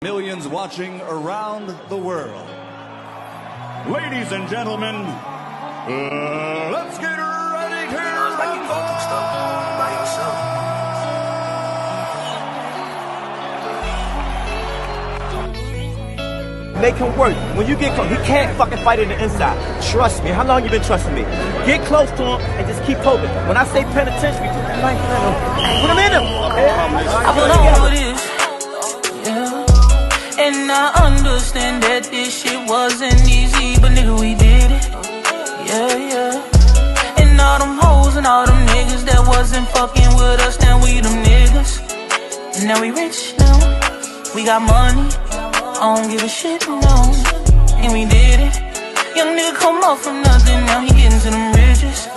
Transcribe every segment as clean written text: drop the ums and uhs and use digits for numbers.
Millions watching around the world. Ladies and gentlemen, let's get ready to rumble! Make him work. When you get close, he can't fucking fight in the inside. Trust me. How long you been trusting me? Get close to him and just keep poking. When I say penitentiary, put that knife in him. Put him in him. I know this. Yeah. And I understand that this shit wasn't easy, but nigga, we did it. Yeah, yeah. And all them hoes and all them niggas that wasn't fucking with us, now we them niggas. And now we rich now. We got money. I don't give a shit, no. And we did it. Young nigga come up from nothing, now he getting to them riches.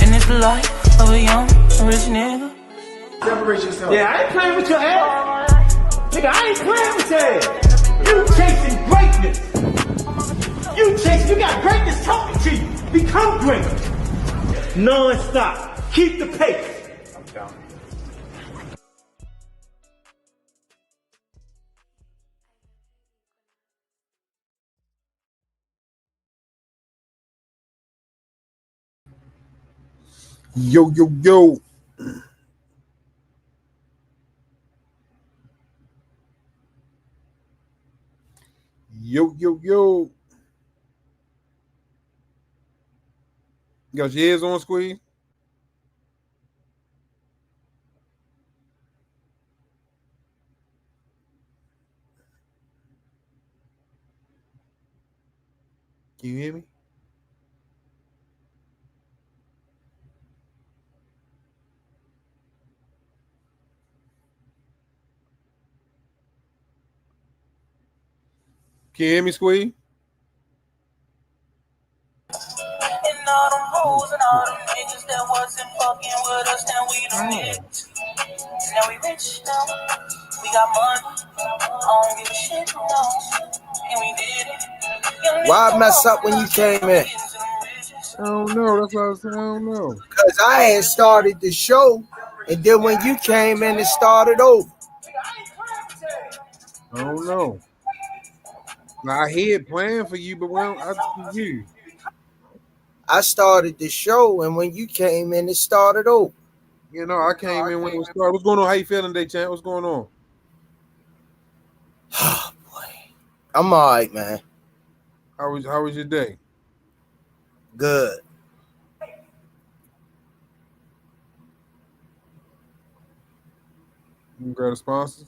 And it's the life of a young rich nigga. Separate yourself. Yeah, I ain't playing with your ass. Nigga, I ain't playing with your ass. You chasing greatness. You got greatness talking to you. Become great. Non-stop. Keep the pace. I'm down. Yo, yo, yo. Yo, yo, yo. You got your ears on, Squeeze? Can you hear me? Can you hear me, Squeeze? And all them hoes and all them niggas that wasn't fucking with us, now we them niggas. Now we rich now. We got money. I don't give a shit, no. And we did it. Why mess up when you came in? I don't know. That's what I was saying. I don't know. Because I had started the show, and then when you came in, it started over. I don't know. Now, I hear it playing for you, but well, I see you. I started the show, and when you came in, it started over. You know, I came in when it started. What's going on? How you feeling today, champ? What's going on? Oh, boy. I'm all right, man. How was your day? Good. You grab the sponsors?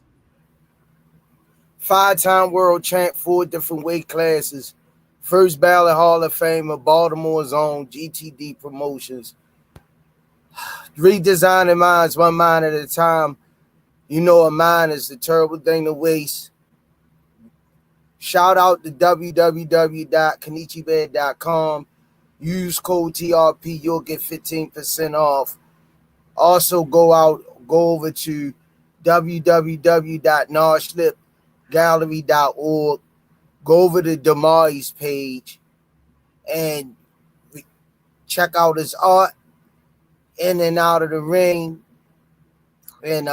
5-time world champ, 4 different weight classes. First ballot Hall of Famer, Baltimore's own GTD Promotions. Redesigning minds, one mind at a time. You know, a mind is a terrible thing to waste. Shout out to www.kenichibed.com. Use code TRP, you'll get 15% off. Also, go over to www.narslipgallery.org. Go over to Damari's page and check out his art in and out of the ring. And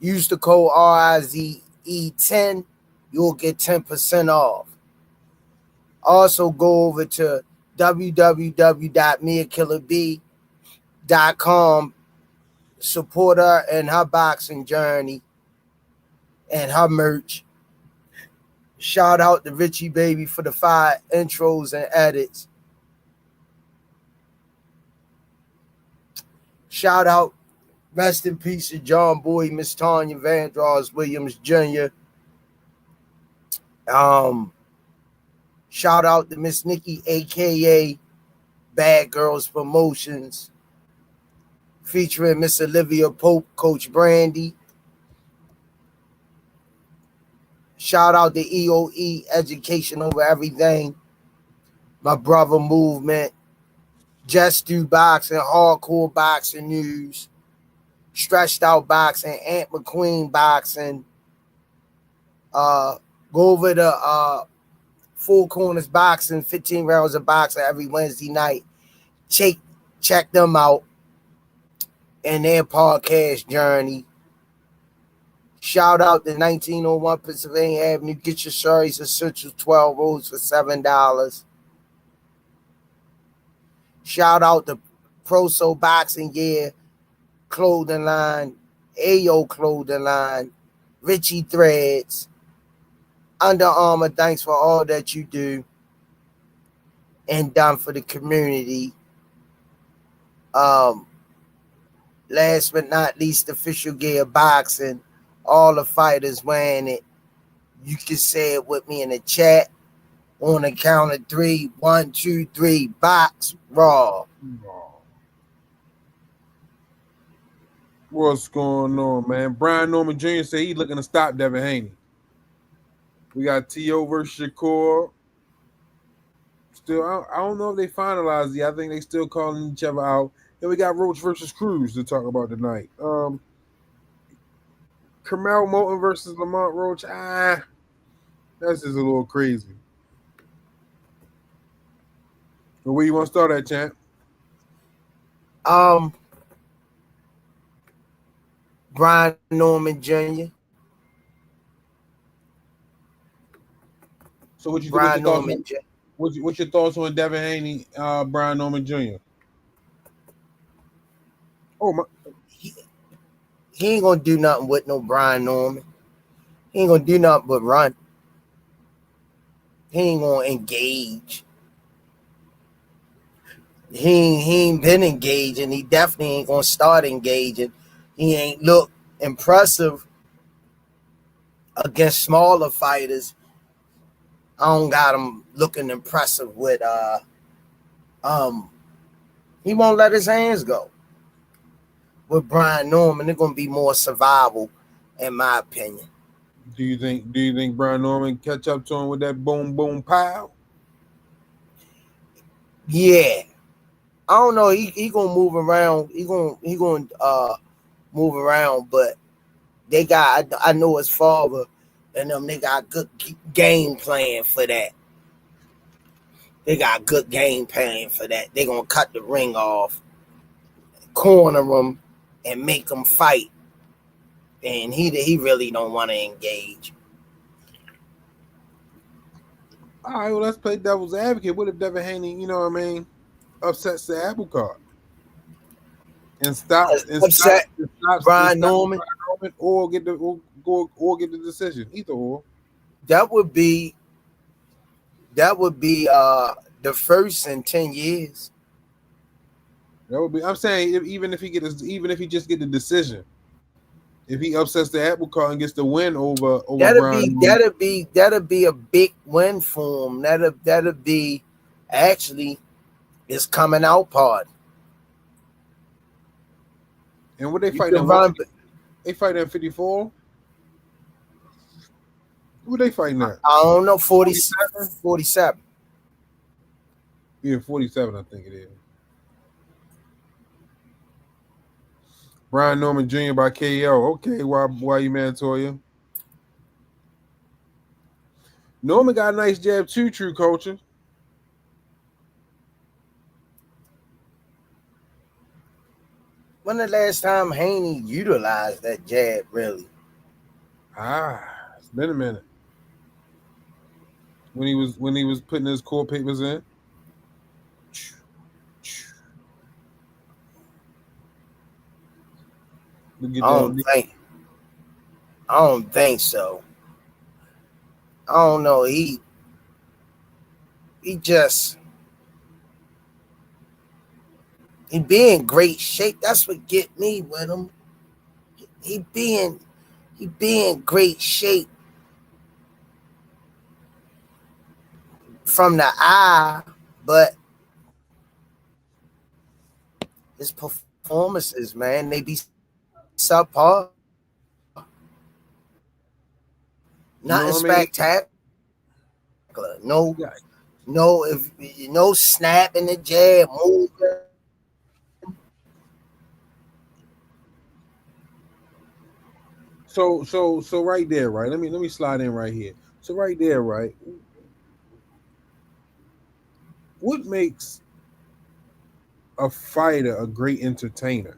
use the code RIZE10. You'll get 10% off. Also, go over to www.miakillerb.com. Support her and her boxing journey and her merch. Shout out to Richie Baby for the 5 intros and edits. Shout out, rest in peace to John Boy, Miss Tanya Vandross Williams Jr. Shout out to Miss Nikki, a.k.a. Bad Girls Promotions, featuring Miss Olivia Pope, Coach Brandy. Shout out to EOE, Education Over Everything, my brother Movement, Just Do Boxing, Hardcore Boxing News, Stretched Out Boxing, Aunt McQueen Boxing. Go over to Four Corners Boxing, 15 rounds of boxing every Wednesday night. Check them out and their podcast journey. Shout out to 1901 Pennsylvania Avenue. Get your Shari's Essential 12 rolls for $7. Shout out to Pro Soul Boxing Gear clothing line, AO clothing line, Richie Threads, Under Armour. Thanks for all that you do and done for the community. Last but not least, Official Gear Boxing. All the fighters wearing it. You can say it with me in the chat on the count of 3. 1, 2, 3. Box Raw. What's going on, man? Brian Norman Jr. said he's looking to stop Devin Haney. We got T.O. versus Shakur. Still, I don't know if they finalized it. I think they still calling each other out. Then we got Roach versus Cruz to talk about tonight. Carmel Moulton versus Lamont Roach. That's just a little crazy. But where you want to start at, champ? Brian Norman Jr. So what you Brian Norman Jr. What's your thoughts on Devin Haney, Brian Norman Jr.? Oh my! He ain't gonna do nothing with no Brian Norman. He ain't gonna do nothing but run. He ain't gonna engage. He ain't been engaging. He definitely ain't gonna start engaging. He ain't look impressive against smaller fighters. I don't got him looking impressive with he won't let his hands go. With Brian Norman, they're gonna be more survival, in my opinion. Do you think Brian Norman catch up to him with that boom boom pow? Yeah. I don't know. He gonna move around. He gonna move around, but they got. I know his father and them. They got good game plan for that. They got good game plan for that. They gonna cut the ring off, corner him, and make him fight. And he really don't want to engage. All right, well, let's play devil's advocate. What if Devin Haney, you know what I mean, upsets the apple cart and stops Brian Norman, or get the decision, either or. That would be the first in 10 years. That would be. I'm saying even if he just get the decision, if he upsets the apple cart and gets the win over Brian Norman, that'll be a big win for him. That'll be actually his coming out party. And what they fighting? They fighting at 54. What they fighting at? I don't know. 47. Yeah, 47. I think it is. Brian Norman Jr. by KO. Okay, why you mad, Toya? Norman got a nice jab too, True Culture. When the last time Haney utilized that jab, really? It's been a minute. When he was putting his court papers in. I don't think so. I don't know. He be in great shape. That's what get me with him. He be in great shape from the eye, but his performances, man, they be subpar. Nothing spectacular. No, snapping the jab, moving. So right there, right? Let me slide in right here. So right there, right? What makes a fighter a great entertainer?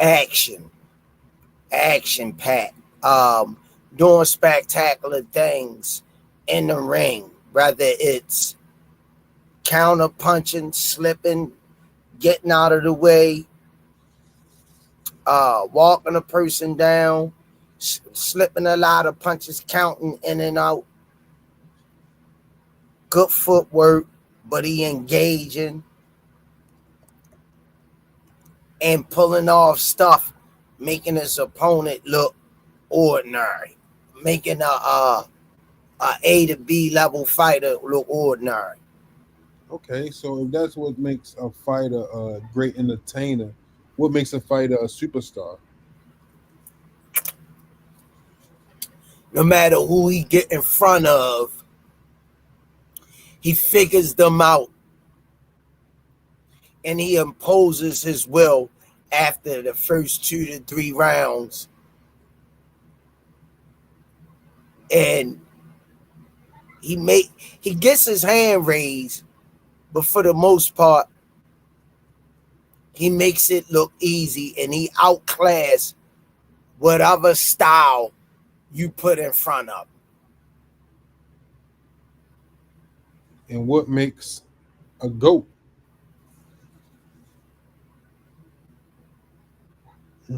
action packed, doing spectacular things in the ring, whether it's counter punching, slipping, getting out of the way, walking a person down, slipping a lot of punches, counting in and out. Good footwork, but he engaging and pulling off stuff, making his opponent look ordinary, making a A to B level fighter look ordinary. Okay, so if that's what makes a fighter a great entertainer, what makes a fighter a superstar? No matter who he get in front of, he figures them out and he imposes his will after the first 2 to 3 rounds. And he gets his hand raised, but for the most part, he makes it look easy and he outclass whatever style you put in front of him. And what makes a GOAT? I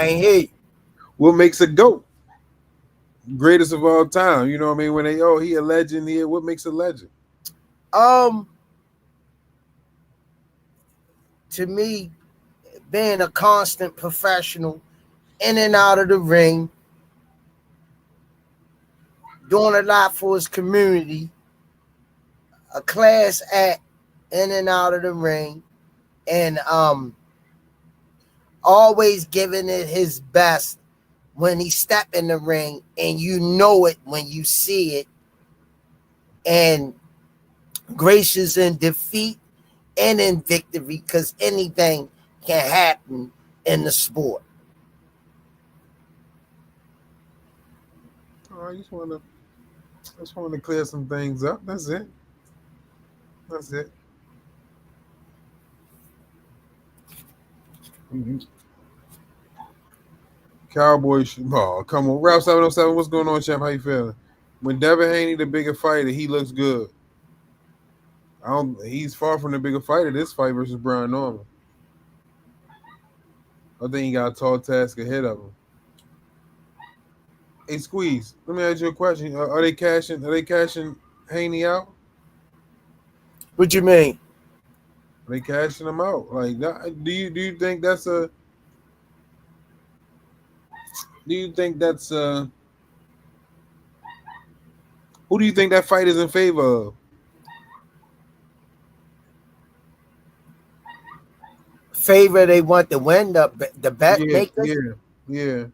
ain't hear you. What makes a GOAT? Greatest of all time. You know what I mean? When they, he a legend here. What makes a legend? To me, being a constant professional, in and out of the ring, doing a lot for his community, a class act in and out of the ring, and always giving it his best when he step in the ring, and you know it when you see it, and gracious in defeat and in victory, because anything can happen in the sport. I just want to clear some things up. That's it. Mm-hmm. Cowboys. Oh, come on. Ralph 707, what's going on, champ? How you feeling? When Devin Haney the bigger fighter, he looks good. He's far from the bigger fighter this fight versus Brian Norman. I think he got a tall task ahead of him. Hey, Squeeze, let me ask you a question. Are they cashing Haney out? What you mean? Are they cashing him out? Like, do you think that's a? Do you think that's a? Who do you think that fight is in favor of? Favor they want to win the bet makers? Yeah.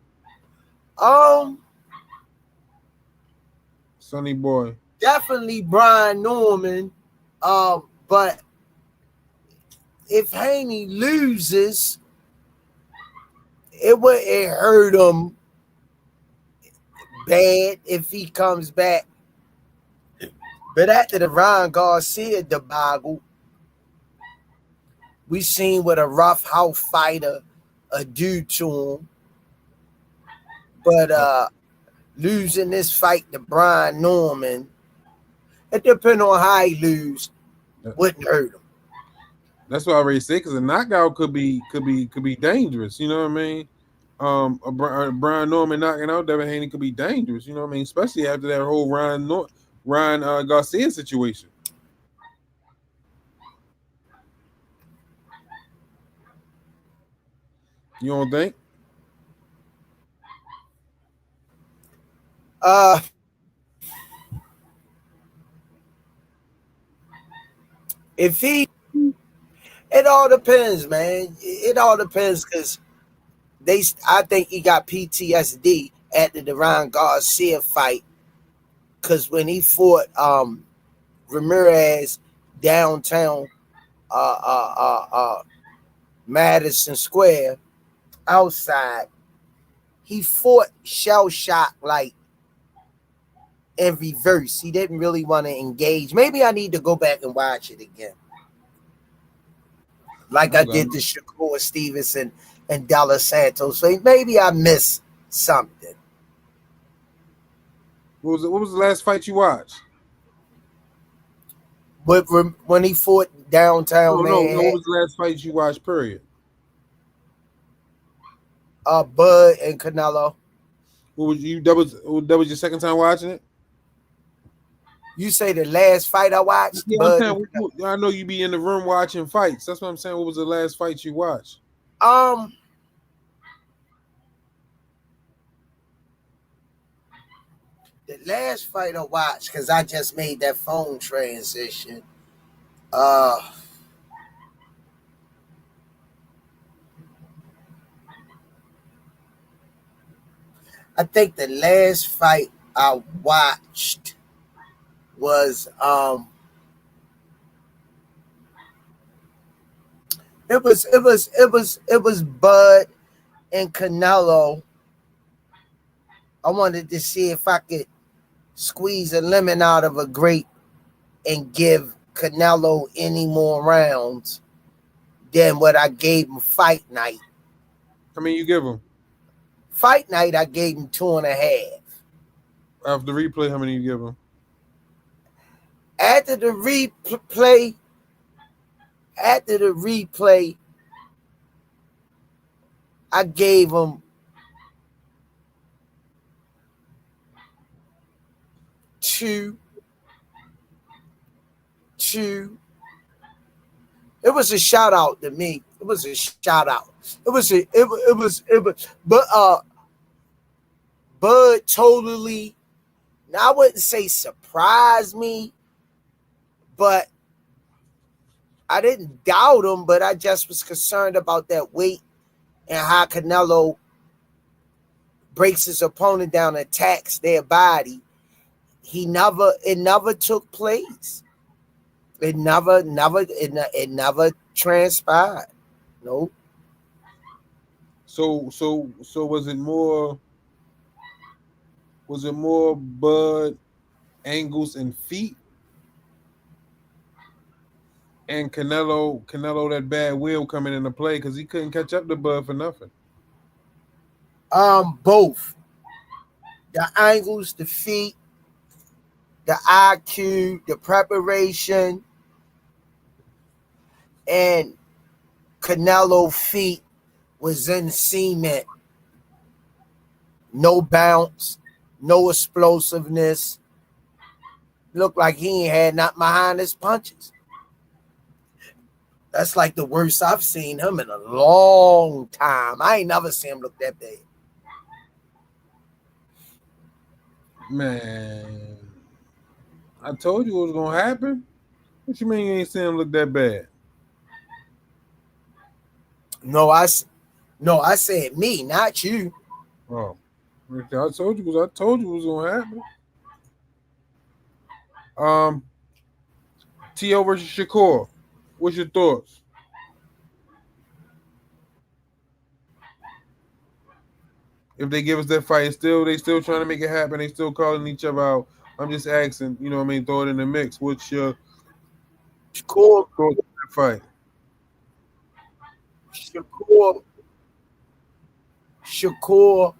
Sonny Boy. Definitely Brian Norman. But if Haney loses, it wouldn't hurt him bad if he comes back. But after the Ryan Garcia debacle, we seen what a rough house fighter do to him. But losing this fight to Brian Norman, it depends on how he lose, wouldn't hurt him. That's what I already said, because a knockout could be dangerous. You know what I mean? A Brian Norman knocking out Devin Haney could be dangerous. You know what I mean? Especially after that whole Ryan Garcia situation. You don't think? It all depends, man. It all depends, because I think he got PTSD after the Ryan Garcia fight, because when he fought Ramirez downtown Madison Square outside, he fought shell shock like in reverse. He didn't really want to engage. Maybe I need to go back and watch it again. like I did to Shakur Stevenson and Della Santos. So maybe I missed something. What was the last fight you watched? But when he fought downtown, No. What was the last fight you watched? Period. Bud and Canelo. What was you? That was your second time watching it? You say the last fight I watched? Yeah, Bud I know you be in the room watching fights. That's what I'm saying. What was the last fight you watched? The last fight I watched, because I just made that phone transition. I think the last fight I watched was it was Bud and Canelo. I wanted to see if I could squeeze a lemon out of a grape and give Canelo any more rounds than what I gave him fight night. How many you give him? Fight night, I gave him 2.5. After the replay, how many you give him? After the replay, I gave him 2. It was a shout out to me. It was a shout out. But Bud totally, now I wouldn't say surprised me, but I didn't doubt him, but I just was concerned about that weight and how Canelo breaks his opponent down and attacks their body. It never took place. It never transpired. Nope. So was it more Bud angles and feet, and Canelo that bad will coming into play because he couldn't catch up to Bud for nothing? Both. The angles, the feet, the IQ, the preparation, and Canelo feet was in cement. No bounce, no explosiveness. Looked like he ain't had nothing behind his punches. That's like the worst I've seen him in a long time. I ain't never seen him look that bad. Man, I told you it was gonna happen. What you mean you ain't seen him look that bad? No, I said me, not you. Oh, I told you it was gonna happen. T.O. versus Shakur. What's your thoughts? If they give us that fight, they still trying to make it happen. They still calling each other out. I'm just asking, you know what I mean? Throw it in the mix. What's your Shakur fight? Shakur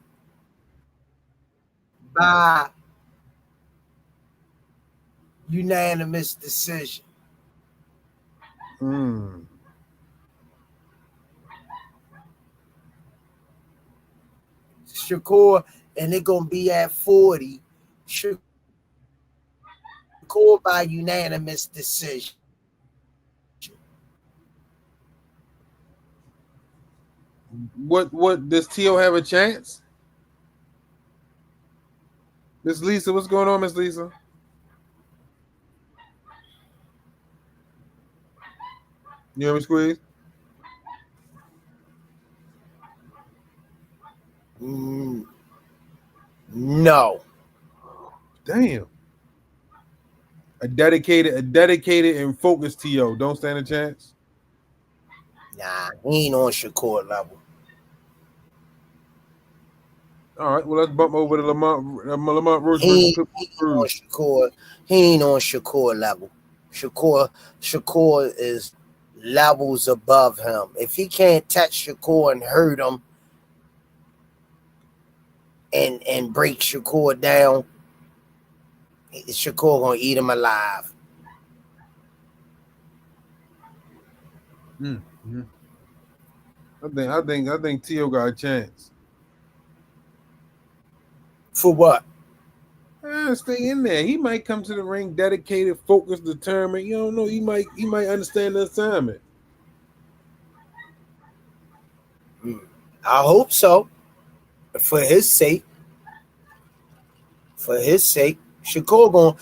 by unanimous decision. Shakur, and it gonna be at 40. Shakur by unanimous decision. What does T.O. have a chance? Miss Lisa, what's going on, Miss Lisa? You hear me, Squeeze? No. Damn. A dedicated and focused T.O. Don't stand a chance. Nah, he ain't on Shakur level. All right, well, let's bump over to Lamont Roach. He ain't on Shakur level. Shakur is levels above him. If he can't touch Shakur and hurt him and break Shakur down, Shakur gonna eat him alive. Mm-hmm. I think Tio got a chance. For what? Stay in there. He might come to the ring dedicated, focused, determined. You don't know. He might understand the assignment. I hope so. For his sake. For his sake. Shakur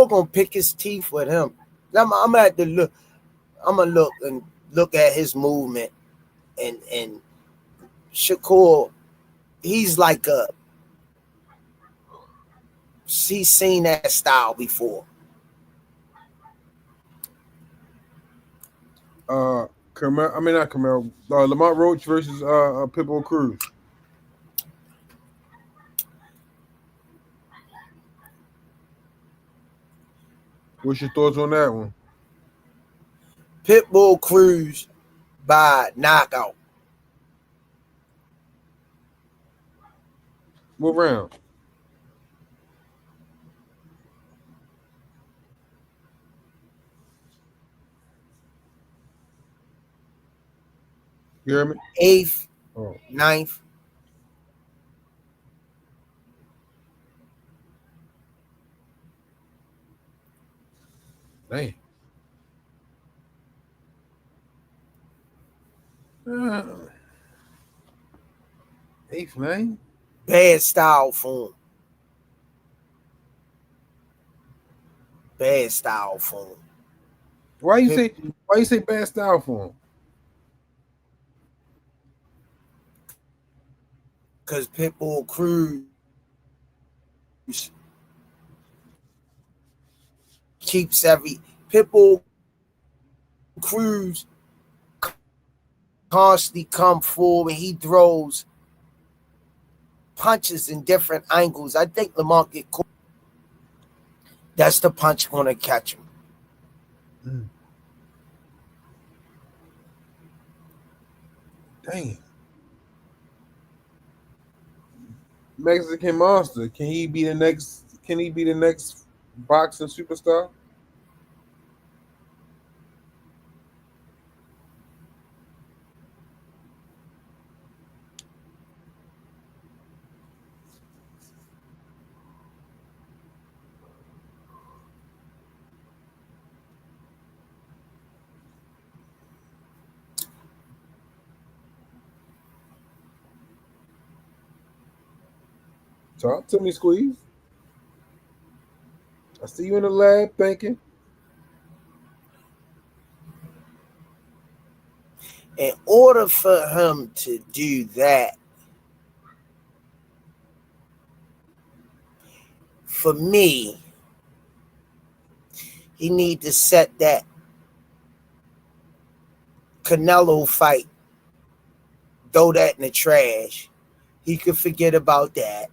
gonna pick his teeth with him. I'm gonna have to look. I'm gonna look at his movement and Shakur, he's like he's seen that style before. Not Camaro. Lamont Roach versus Pitbull Cruz. What's your thoughts on that one? Pitbull Cruz by knockout. What round? You hear me? 8th, 9th. Damn. Eighth, 9th. Bad style form. Bad style form. Why you say bad style for him? Because Pitbull Cruz keeps Pitbull Cruz constantly come forward. He throws punches in different angles. I think Lamont get caught. That's the punch going to catch him. Dang. Mexican Monster. Can he be the next boxing superstar? Talk to me, Squeeze. I see you in the lab thinking. In order for him to do that, for me, he need to set that Canelo fight, throw that in the trash. He could forget about that.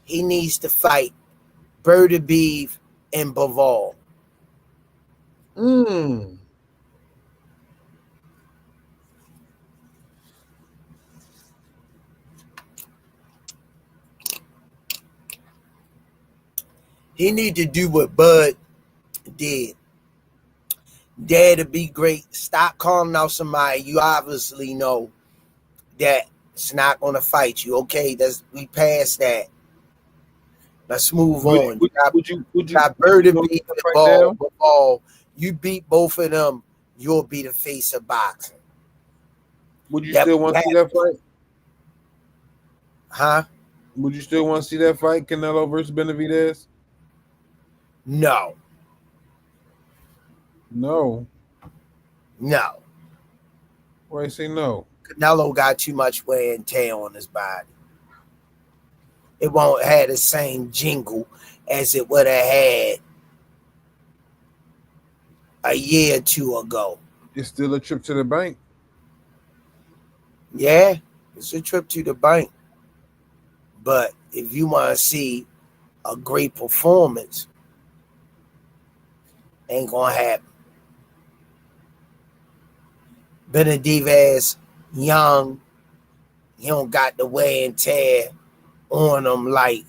He needs to fight Bird Beef and Bivol. He need to do what Bud did. Dare to be great. Stop calling out somebody you obviously know that it's not going to fight you. Okay, we passed that. Let's move on. Would you Bird Beef and Bivol. You beat both of them, you'll be the face of boxing. Would you still want to see that fight? Huh? Would you still want to see that fight, Canelo versus Benavidez? No. No. Why you say no? Canelo got too much wear and tear on his body. It won't have the same jingle as it would have had a year or two ago. It's still a trip to the bank. Yeah, it's a trip to the bank. But if you want to see a great performance, ain't gonna happen. Benavidez, young, he don't got the wear and tear on him like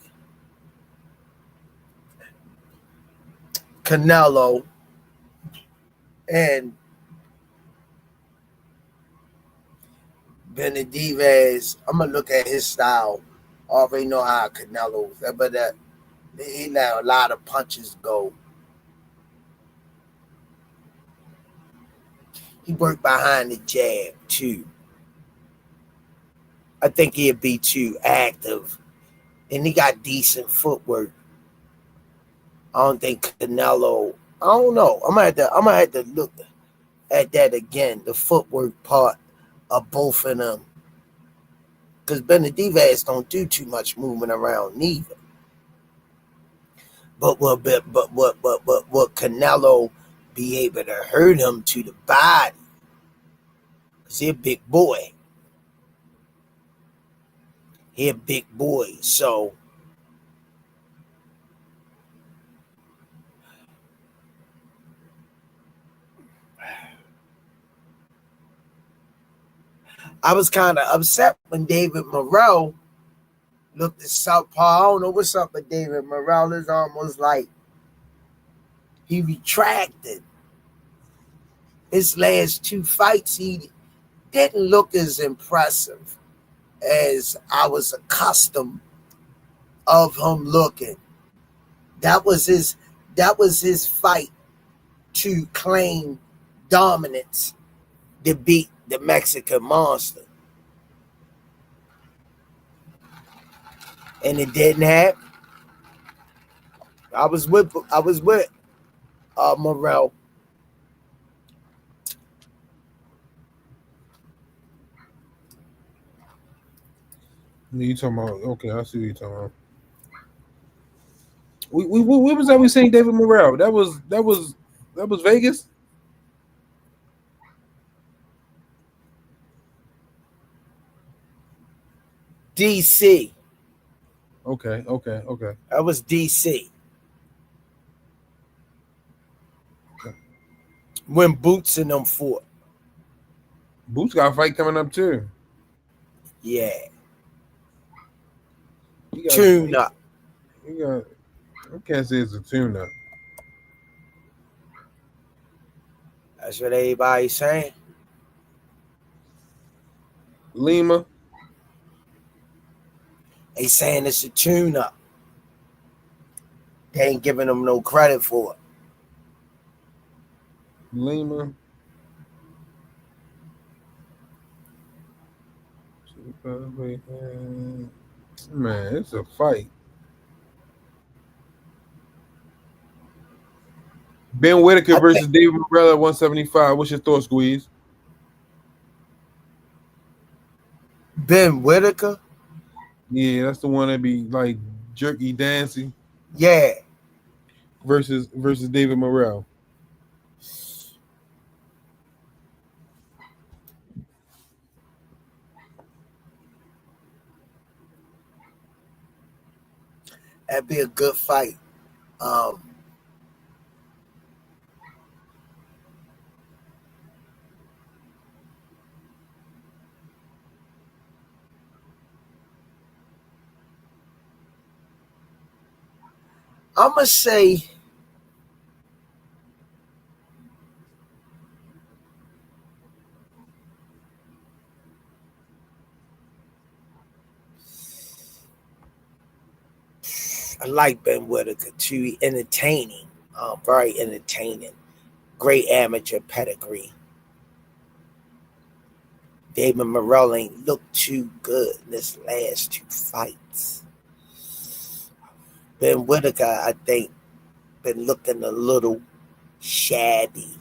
Canelo. And Benavidez, I'm gonna look at his style. I already know how Canelo, but he let a lot of punches go. He worked behind the jab too. I think he'd be too active, and he got decent footwork. I don't think Canelo. I don't know. I'm gonna have to look at that again. The footwork part of both of them, because Benavidez don't do too much moving around neither. But will Canelo be able to hurt him to the body? Cause he a big boy. He a big boy, so I was kind of upset when David Morrell looked at southpaw. I don't know what's up with David Morrell. It's almost like he retracted. His last two fights, he didn't look as impressive as I was accustomed of him looking. That was his fight to claim dominance to beat the Mexican monster. And it didn't happen. I was with Morrell. You talking about? Okay, I see what you're talking about. What was that we saying? David Morrell. That was Vegas. DC. Okay. That was DC. Okay. When Boots and them fought. Boots got a fight coming up too. Yeah. Tune up. I can't say it's a tune up. That's what everybody's saying. Lima. They saying it's a tune up. They ain't giving them no credit for it. Lima. Man, it's a fight. Ben Whitaker versus David Morrell at 175. What's your thought, Squeeze? Ben Whitaker? Yeah, that's the one that be like jerky dancing. Yeah. Versus David Morrell. That'd be a good fight. I'm going to say I like Ben Whitaker too. Entertaining. Very entertaining. Great amateur pedigree. David Morrell ain't looked too good in his last two fights. Ben Whitaker, I think, been looking a little shabby.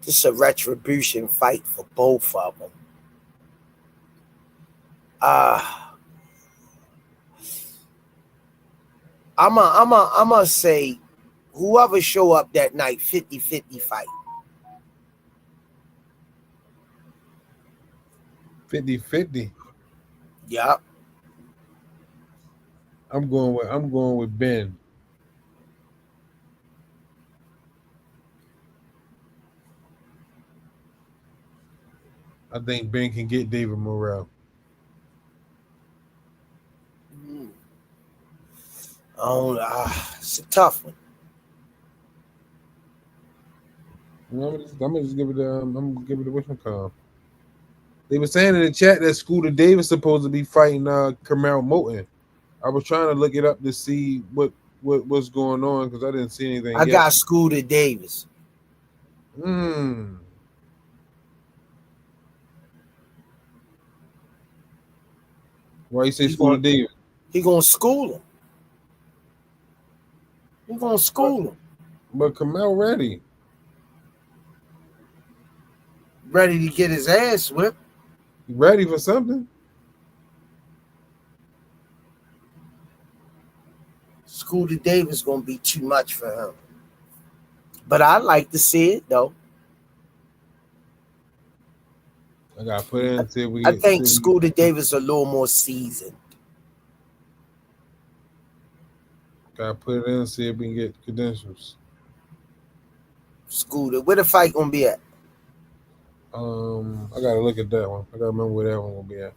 Just a retribution fight for both of them. I'm gonna say whoever show up that night, 50-50 fight. 50-50. Yep. I'm going with Ben. I think Ben can get David Morrell. It's a tough one. I'm gonna just give it the wishing call. They were saying in the chat that Scooter Davis supposed to be fighting Camaro Moten. I was trying to look it up to see what's going on because I didn't see anything I yet. got Scooter Davis. Why you say Scooter Davis? He gonna school him. He gonna school him. But Camaro ready. Ready to get his ass whipped. Ready for something? Scooter Davis gonna be too much for him. But I like to see it though. I gotta put it in until we I think Scooter Davis a little more seasoned. Gotta put it in and see if we can get credentials. Scooter, where the fight gonna be at? I gotta look at that one. I gotta remember where that one will be at.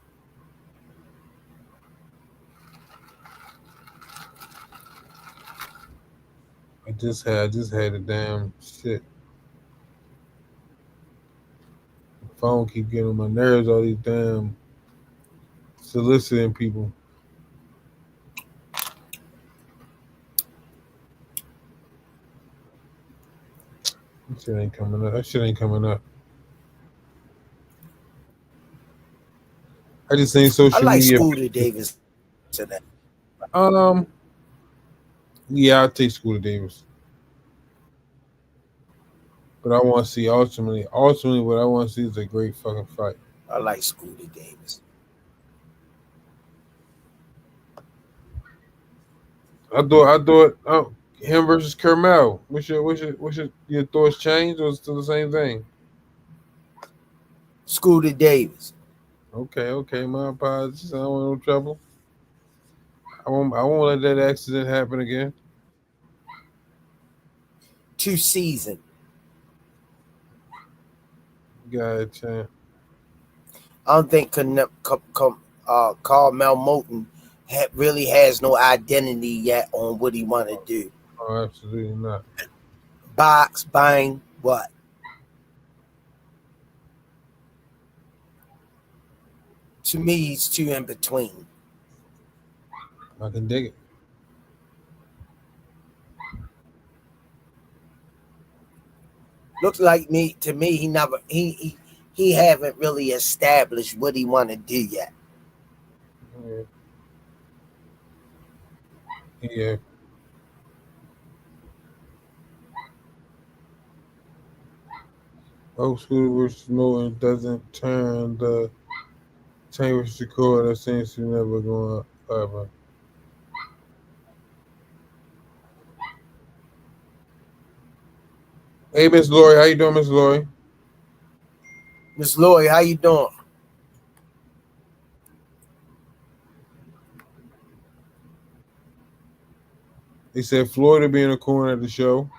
I just had the damn shit. The phone keep getting on my nerves. All these damn soliciting people. That shit ain't coming up. I just ain't social I like media. Scooter Davis today. Yeah, I'll take Scooter Davis. But I want to see ultimately what I want to see is a great fucking fight. I like Scooter Davis. I thought him versus Carmel. What's your thoughts change or still the same thing? Scooter Davis. Okay, my apologies. I don't want no trouble. I won't let that accident happen again. Too seasoned. Gotcha. I don't think Carmel Moten really has no identity yet on what he want to do. Oh, absolutely not. Box, bang, what? To me, he's too in between. I can dig it. Looks like to me, he haven't really established what he want to do yet. Yeah. Old School versus Moten doesn't turn the chain versus Shakur. That seems to never going up. Hey, Miss Lori, how you doing, Miss Lori? Miss Lori, how you doing? They said Floyd will be in the corner at the show.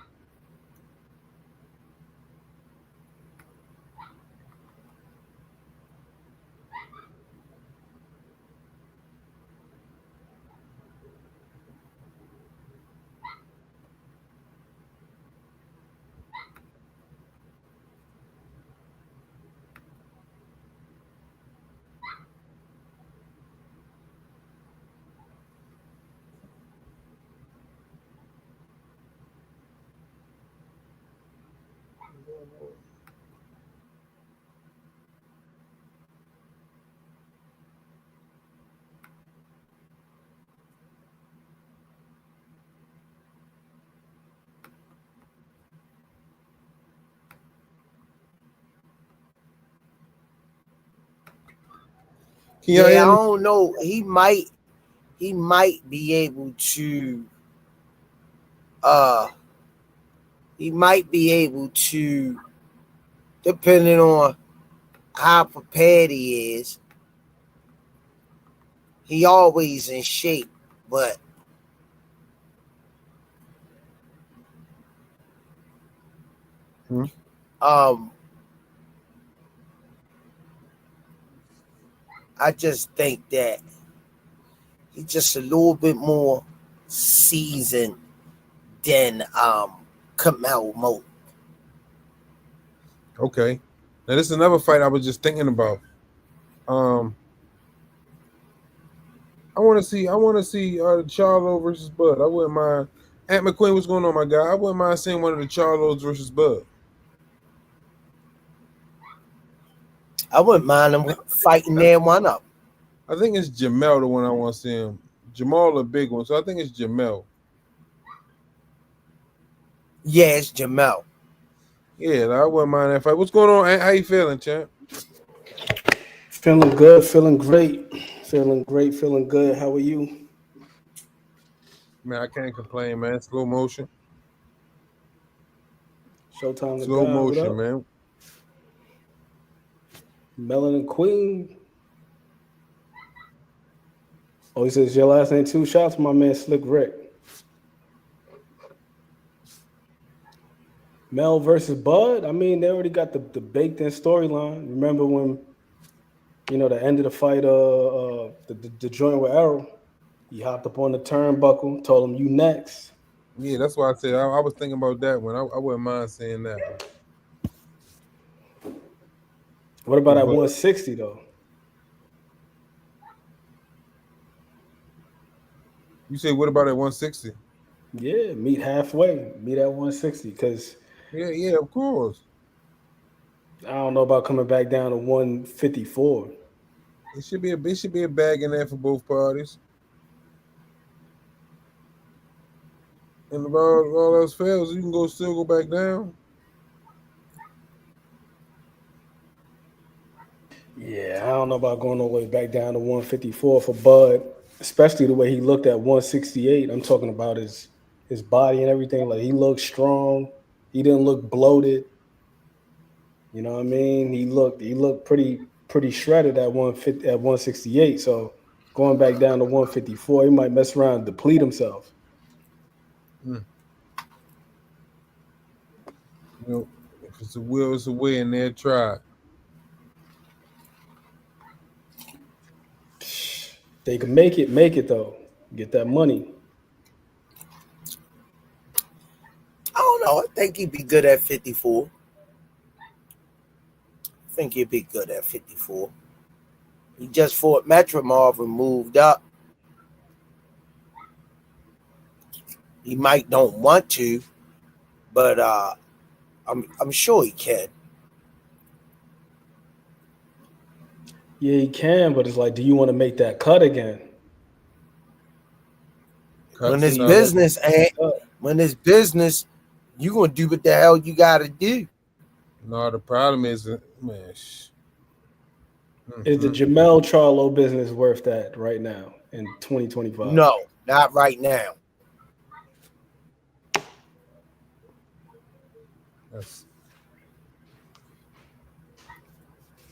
Yeah, I don't know. He might be able to depending on how prepared he is. He always in shape, but I just think that he's just a little bit more seasoned than Canelo Mo. Okay. Now this is another fight I was just thinking about. I want to see Charlo versus Bud. I wouldn't mind. Ant McQueen, what's going on, my guy? I wouldn't mind seeing one of the Charlos versus Bud. I wouldn't mind them fighting there one up. I think it's Jamel, the one I want to see him. Jamal, a big one, so I think it's Jamel. Yeah, it's Jamel. Yeah, I wouldn't mind that fight. What's going on, Ant? How you feeling, champ? Feeling good, feeling great, feeling great, feeling good. How are you? Man, I can't complain, man. Slow motion. Showtime. Slow motion, man. Melanin Queen. Oh, he says your last name 2 shots, my man Slick Rick. Mel versus Bud. I mean, they already got the baked in storyline. Remember when, the end of the fight, the joint with Errol, he hopped up on the turnbuckle, told him, "You next." Yeah, that's why I said I was thinking about that one. I wouldn't mind saying that. What about at 160 though? You say what about at 160? Yeah, meet halfway. Meet at 160 because. Yeah, of course. I don't know about coming back down to 154. It should be a bag in there for both parties. And if all else fails, you can still go back down. Yeah, I don't know about going all the way back down to 154 for Bud, especially the way he looked at 168. I'm talking about his body and everything. Like, he looked strong. He didn't look bloated. You know what I mean? He looked pretty shredded at 168. So going back down to 154, he might mess around and deplete himself. If it's a will, it's a way, and they'll try. They can make it though. Get that money. I don't know. I think he'd be good at 54. I think he'd be good at 54. He just fought Metramov and moved up. He might don't want to, but I'm sure he can. Yeah, he can, but it's like, do you want to make that cut again? When it's business, you gonna do what the hell you gotta do. No, the problem is, man. Is the Jamel Charlo business worth that right now in 2025? No, not right now. Yes.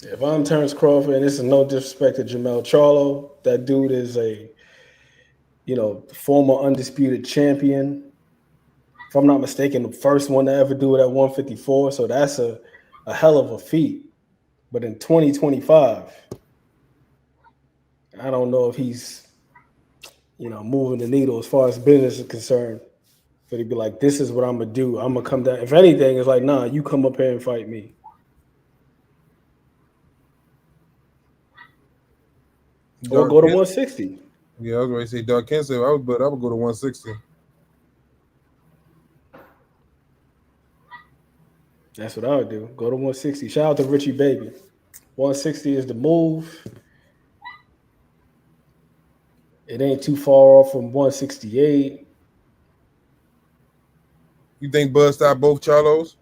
If I'm Terrence Crawford, and this is no disrespect to Jamel Charlo, that dude is a, former undisputed champion. If I'm not mistaken, the first one to ever do it at 154. So that's a hell of a feat. But in 2025, I don't know if he's, moving the needle as far as business is concerned. But he'd be like, this is what I'm going to do. I'm going to come down. If anything, it's like, nah, you come up here and fight me. Or go to 160. Yeah, I was going to say Dark Cancer, but I would go to 160. That's what I would do. Go to 160. Shout out to Richie Baby. 160 is the move. It ain't too far off from 168. You think Bud stopped both Charlos?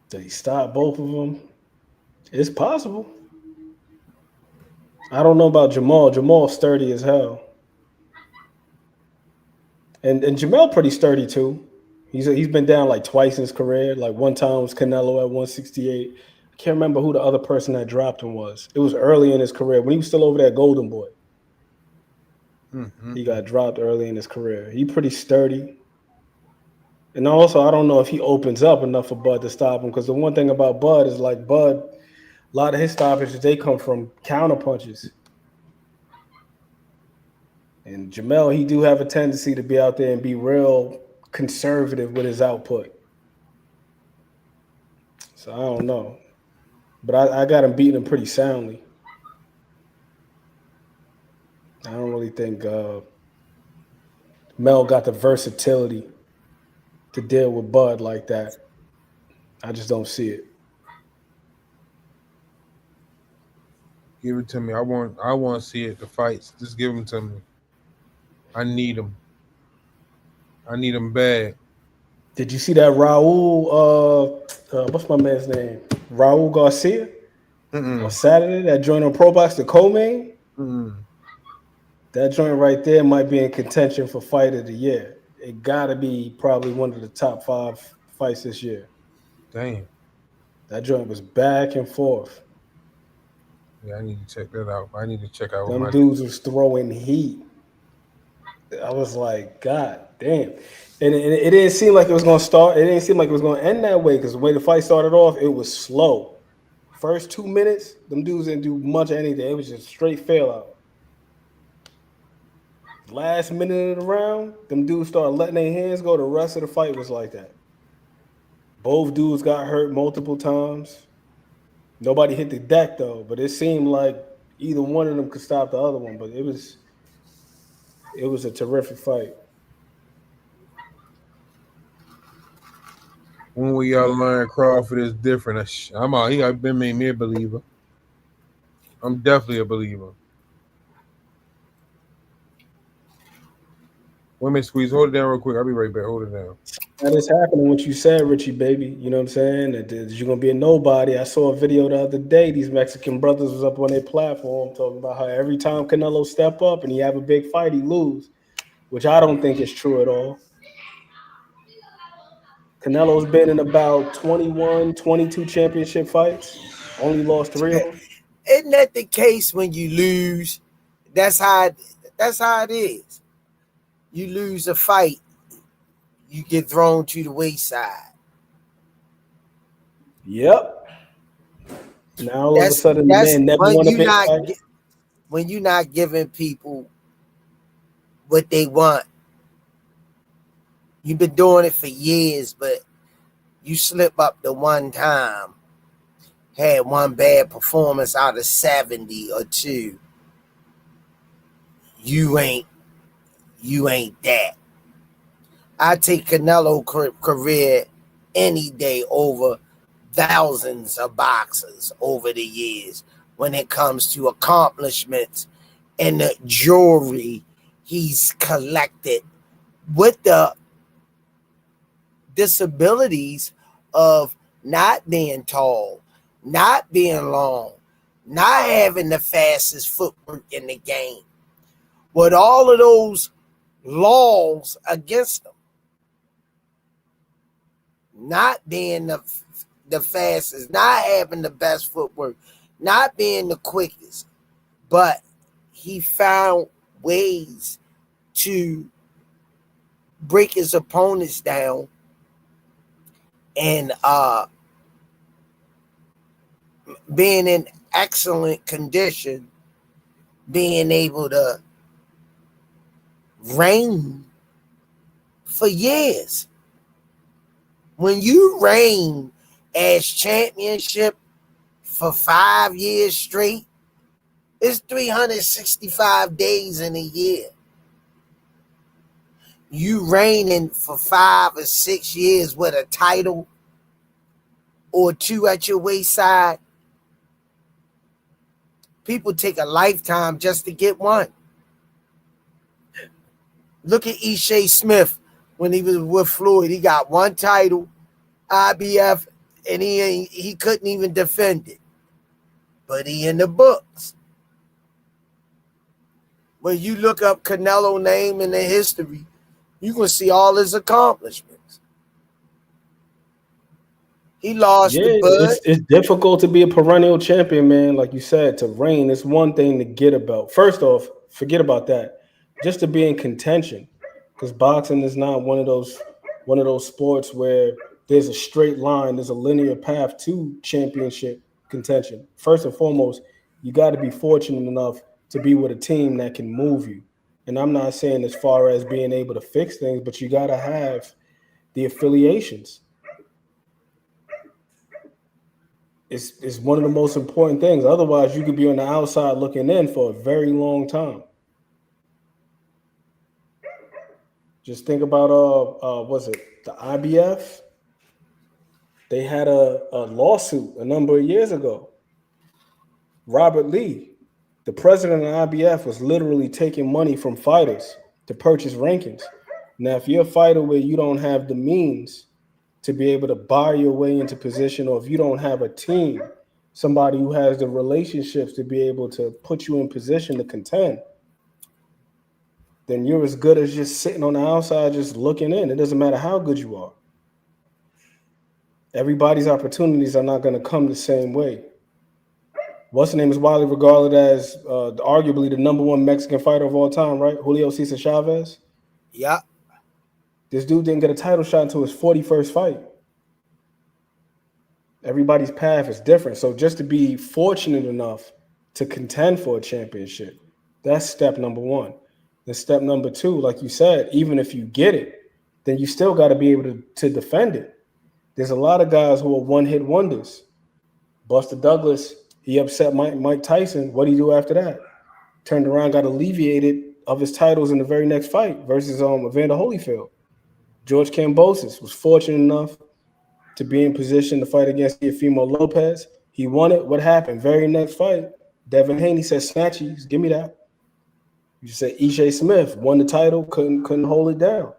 Did he stop both of them? It's possible. I don't know about Jamal. Jamal's sturdy as hell. And Jamel pretty sturdy too. He's been down like twice in his career. Like one time was Canelo at 168. I can't remember who the other person that dropped him was. It was early in his career when he was still over there at Golden Boy. Mm-hmm. He got dropped early in his career. He pretty sturdy. And also, I don't know if he opens up enough for Bud to stop him, because the one thing about Bud is like Bud A lot of his stoppages, they come from counter punches. And Jamel, he do have a tendency to be out there and be real conservative with his output. So I don't know. But I got him beating him pretty soundly. I don't really think Mel got the versatility to deal with Bud like that. I just don't see it. Give it to me. I want to see it. The fights. Just give them to me. I need them. I need them bad. Did you see that Raul? What's my man's name? Raul Garcia on Saturday. That joint on Pro Box, the co-main. That joint right there might be in contention for Fight of the Year. It gotta be probably one of the top 5 fights this year. Damn. That joint was back and forth. Yeah, I need to check that out. I need to check out. Them dudes was throwing heat. I was like, God damn. And it didn't seem like it was going to start. It didn't seem like it was going to end that way because the way the fight started off, it was slow. First 2 minutes, them dudes didn't do much of anything. It was just straight fail out. Last minute of the round, them dudes started letting their hands go. The rest of the fight was like that. Both dudes got hurt multiple times. Nobody hit the deck, though, but it seemed like either one of them could stop the other one. But it was a terrific fight. When we all learn Crawford is different, I'm out. He been made me a believer. I'm definitely a believer. Women squeeze. Hold it down real quick. I'll be right back. Hold it down. That is happening. What you said, Richie, baby. You know what I'm saying? That you're gonna be a nobody. I saw a video the other day. These Mexican brothers was up on their platform talking about how every time Canelo step up and he have a big fight, he lose, which I don't think is true at all. Canelo's been in about 21, 22 championship fights. Only lost 3 of them. Isn't that the case when you lose? That's how it is. You lose a fight, you get thrown to the wayside. Yep. Now all of a sudden, man never won a big fight. When you're not giving people what they want, you've been doing it for years, but you slip up the one time, had one bad performance out of 70 or 2. You ain't that. I take Canelo career any day over thousands of boxers over the years when it comes to accomplishments and the jewelry he's collected with the disabilities of not being tall, not being long, not having the fastest footwork in the game. With all of those laws against them, not being the fastest, not having the best footwork, not being the quickest, but he found ways to break his opponents down and being in excellent condition, being able to reign for years. When you reign as championship for 5 years straight, it's 365 days in a year. You reigning for 5 or 6 years with a title or 2 at your wayside, people take a lifetime just to get one. Look at Ishai Smith when he was with Floyd. He got 1 title, IBF, and he couldn't even defend it. But he in the books. When you look up Canelo name in the history, you can see all his accomplishments. He lost the Bud. It's difficult to be a perennial champion, man. Like you said, to reign, it's one thing to get about. First off, forget about that. Just to be in contention, because boxing is not one of those sports where there's a straight line, there's a linear path to championship contention. First and foremost, you got to be fortunate enough to be with a team that can move you. And I'm not saying as far as being able to fix things, but you got to have the affiliations. It's one of the most important things. Otherwise, you could be on the outside looking in for a very long time. Just think about was it the IBF? They had a lawsuit a number of years ago. Robert Lee, the president of the IBF, was literally taking money from fighters to purchase rankings. Now, if you're a fighter where you don't have the means to be able to buy your way into position, or if you don't have a team, somebody who has the relationships to be able to put you in position to contend, then you're as good as just sitting on the outside, just looking in. It doesn't matter how good you are. Everybody's opportunities are not going to come the same way. What's the name is widely regarded as arguably the number one Mexican fighter of all time, right? Julio Cesar Chavez. Yeah. This dude didn't get a title shot until his 41st fight. Everybody's path is different. So just to be fortunate enough to contend for a championship, that's step number one. Then step number two, like you said, even if you get it, then you still got to be able to defend it. There's a lot of guys who are one-hit wonders. Buster Douglas, he upset Mike Tyson. What did he do after that? Turned around, got alleviated of his titles in the very next fight versus Evander Holyfield. George Kambosos was fortunate enough to be in position to fight against Teofimo Lopez. He won it. What happened? Very next fight, Devin Haney said, "Snatchies, give me that." You said E.J. Smith won the title, couldn't hold it down.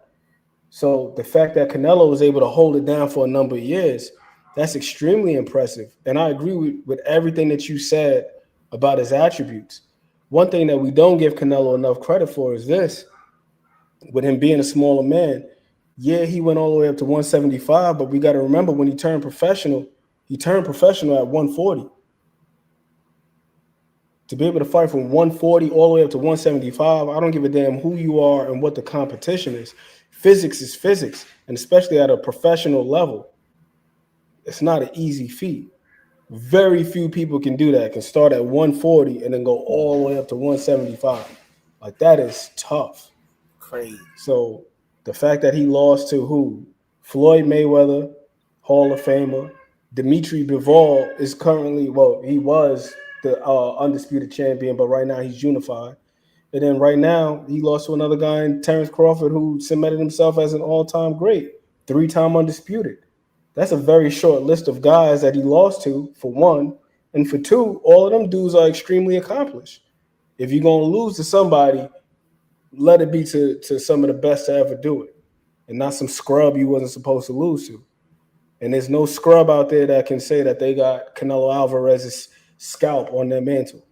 So the fact that Canelo was able to hold it down for a number of years, that's extremely impressive. And I agree with everything that you said about his attributes. One thing that we don't give Canelo enough credit for is this. With him being a smaller man, yeah, he went all the way up to 175, but we got to remember when he turned professional at 140. To be able to fight from 140 all the way up to 175, I don't give a damn who you are and what the competition is. Physics is physics, and especially at a professional level, it's not an easy feat. Very few people can do that, can start at 140 and then go all the way up to 175. Like, that is tough. Crazy. So the fact that he lost to who? Floyd Mayweather, Hall of Famer. Dimitri Bivol is currently, he was the undisputed champion, but right now he's unified. And then right now he lost to another guy, Terrence Crawford, who cemented himself as an all-time great, 3-time undisputed. That's a very short list of guys that he lost to, for one. And for two, all of them dudes are extremely accomplished. If you're going to lose to somebody, let it be to some of the best to ever do it, and not some scrub you wasn't supposed to lose to. And there's no scrub out there that can say that they got Canelo Alvarez's scalp on their mantle.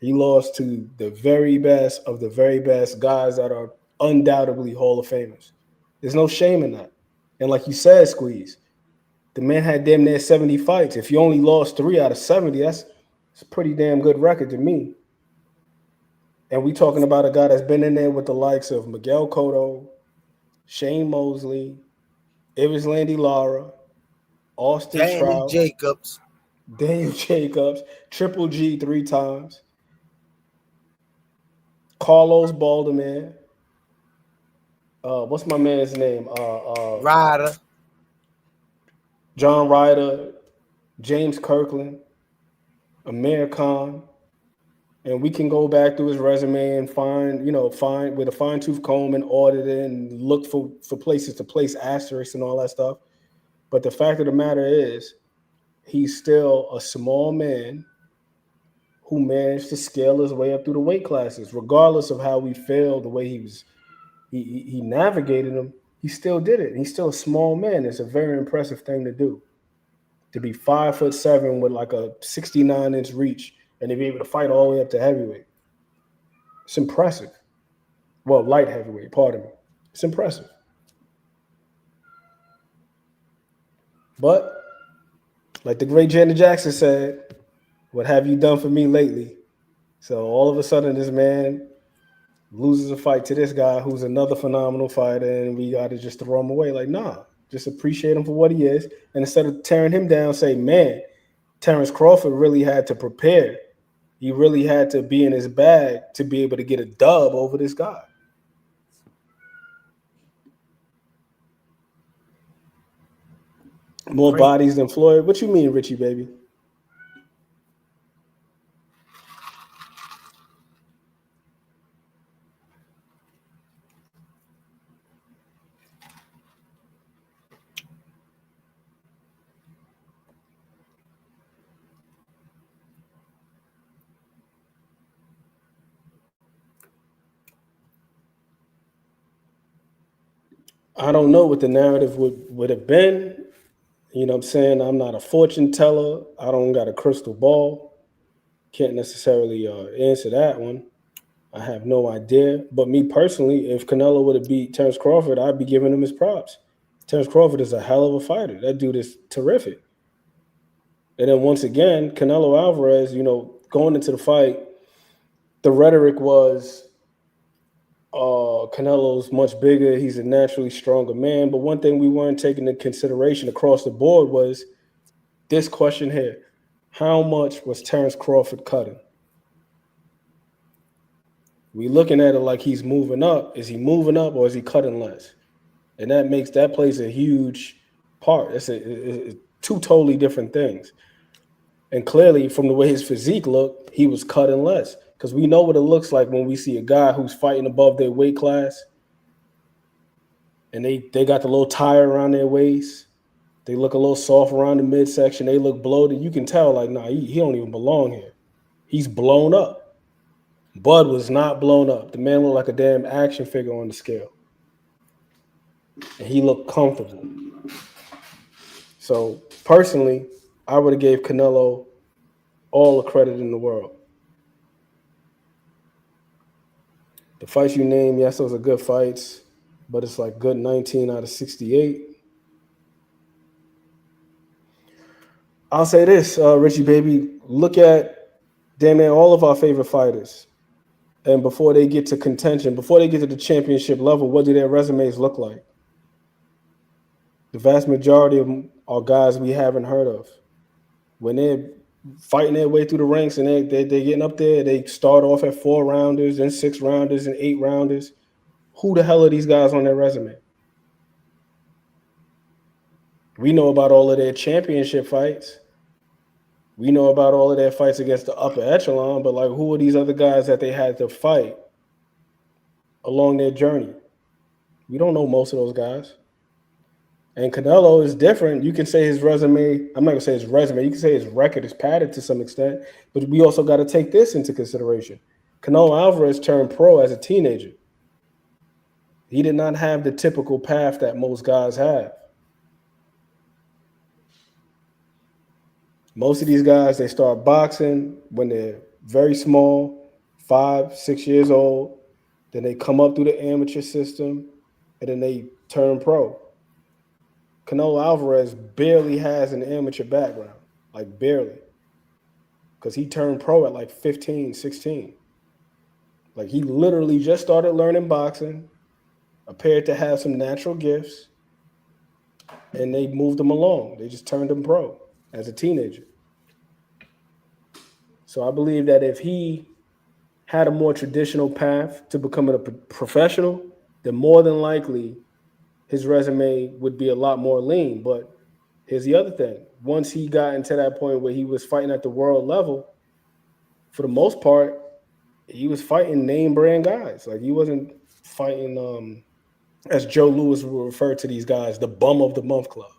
He lost to the very best of the very best guys that are undoubtedly Hall of Famers. There's no shame in that. And like you said, Squeeze, the man had damn near 70 fights. If you only lost 3 out of 70, that's a pretty damn good record to me. And we talking about a guy that's been in there with the likes of Miguel Cotto, Shane Mosley, Evanslandy Lara, Austin Trout, Daniel Jacobs, Triple G 3 times, Carlos Balderman. What's my man's name? Ryder. John Ryder, James Kirkland, Amir Khan. And we can go back through his resume and find with a fine-tooth comb and audit it and look for places to place asterisks and all that stuff. But the fact of the matter is, he's still a small man who managed to scale his way up through the weight classes, regardless of how we failed, the way he navigated them. He still did it. He's still a small man. It's a very impressive thing to do. To be 5'7" with like a 69-inch reach and to be able to fight all the way up to heavyweight. It's impressive. Well, light heavyweight, pardon me. It's impressive. But like the great Janet Jackson said, "What have you done for me lately?" So all of a sudden this man loses a fight to this guy who's another phenomenal fighter, and we got to just throw him away. Like, nah, just appreciate him for what he is. And instead of tearing him down, say, man, Terrence Crawford really had to prepare. He really had to be in his bag to be able to get a dub over this guy. More bodies than Floyd. What you mean, Richie, baby? I don't know what the narrative would have been. You know what I'm saying? I'm not a fortune teller. I don't got a crystal ball. Can't necessarily answer that one. I have no idea. But me personally, if Canelo would have beat Terrence Crawford, I'd be giving him his props. Terrence Crawford is a hell of a fighter. That dude is terrific. And then once again, Canelo Alvarez, you know, going into the fight, the rhetoric was Canelo's much bigger. He's a naturally stronger man. But one thing we weren't taking into consideration across the board was this question here. How much was Terrence Crawford cutting? We looking at it like he's moving up. Is he moving up or is he cutting less? And that plays a huge part. It's two totally different things. And clearly, from the way his physique looked, he was cutting less. Because we know what it looks like when we see a guy who's fighting above their weight class and they got the little tire around their waist. They look a little soft around the midsection. They look bloated. You can tell, like, nah, he don't even belong here. He's blown up. Bud was not blown up. The man looked like a damn action figure on the scale. And he looked comfortable. So, personally, I would have gave Canelo all the credit in the world. The fights you named, yes, those are good fights, but it's like good 19 out of 68. I'll say this, Richie, baby, look at damn near all of our favorite fighters. And before they get to contention, before they get to the championship level, what do their resumes look like? The vast majority of them are guys we haven't heard of. When they're fighting their way through the ranks and they're getting up there, they start off at 4-rounders, then 6-rounders, and 8-rounders. Who the hell are these guys on their resume? We know about all of their championship fights. We know about all of their fights against the upper echelon, but like, who are these other guys that they had to fight along their journey? We don't know most of those guys. And Canelo is different. You can say his resume, I'm not going to say his resume, you can say his record is padded to some extent, but we also got to take this into consideration. Canelo Alvarez turned pro as a teenager. He did not have the typical path that most guys have. Most of these guys, they start boxing when they're very small, 5, 6 years old. Then they come up through the amateur system, and then they turn pro. Canelo Alvarez barely has an amateur background, like barely, because he turned pro at like 15, 16. Like he literally just started learning boxing, appeared to have some natural gifts, and they moved him along. They just turned him pro as a teenager. So I believe that if he had a more traditional path to becoming a professional, then more than likely his resume would be a lot more lean. But here's the other thing. Once he got into that point where he was fighting at the world level, for the most part, he was fighting name brand guys. Like he wasn't fighting, as Joe Louis would refer to these guys, the bum of the month club.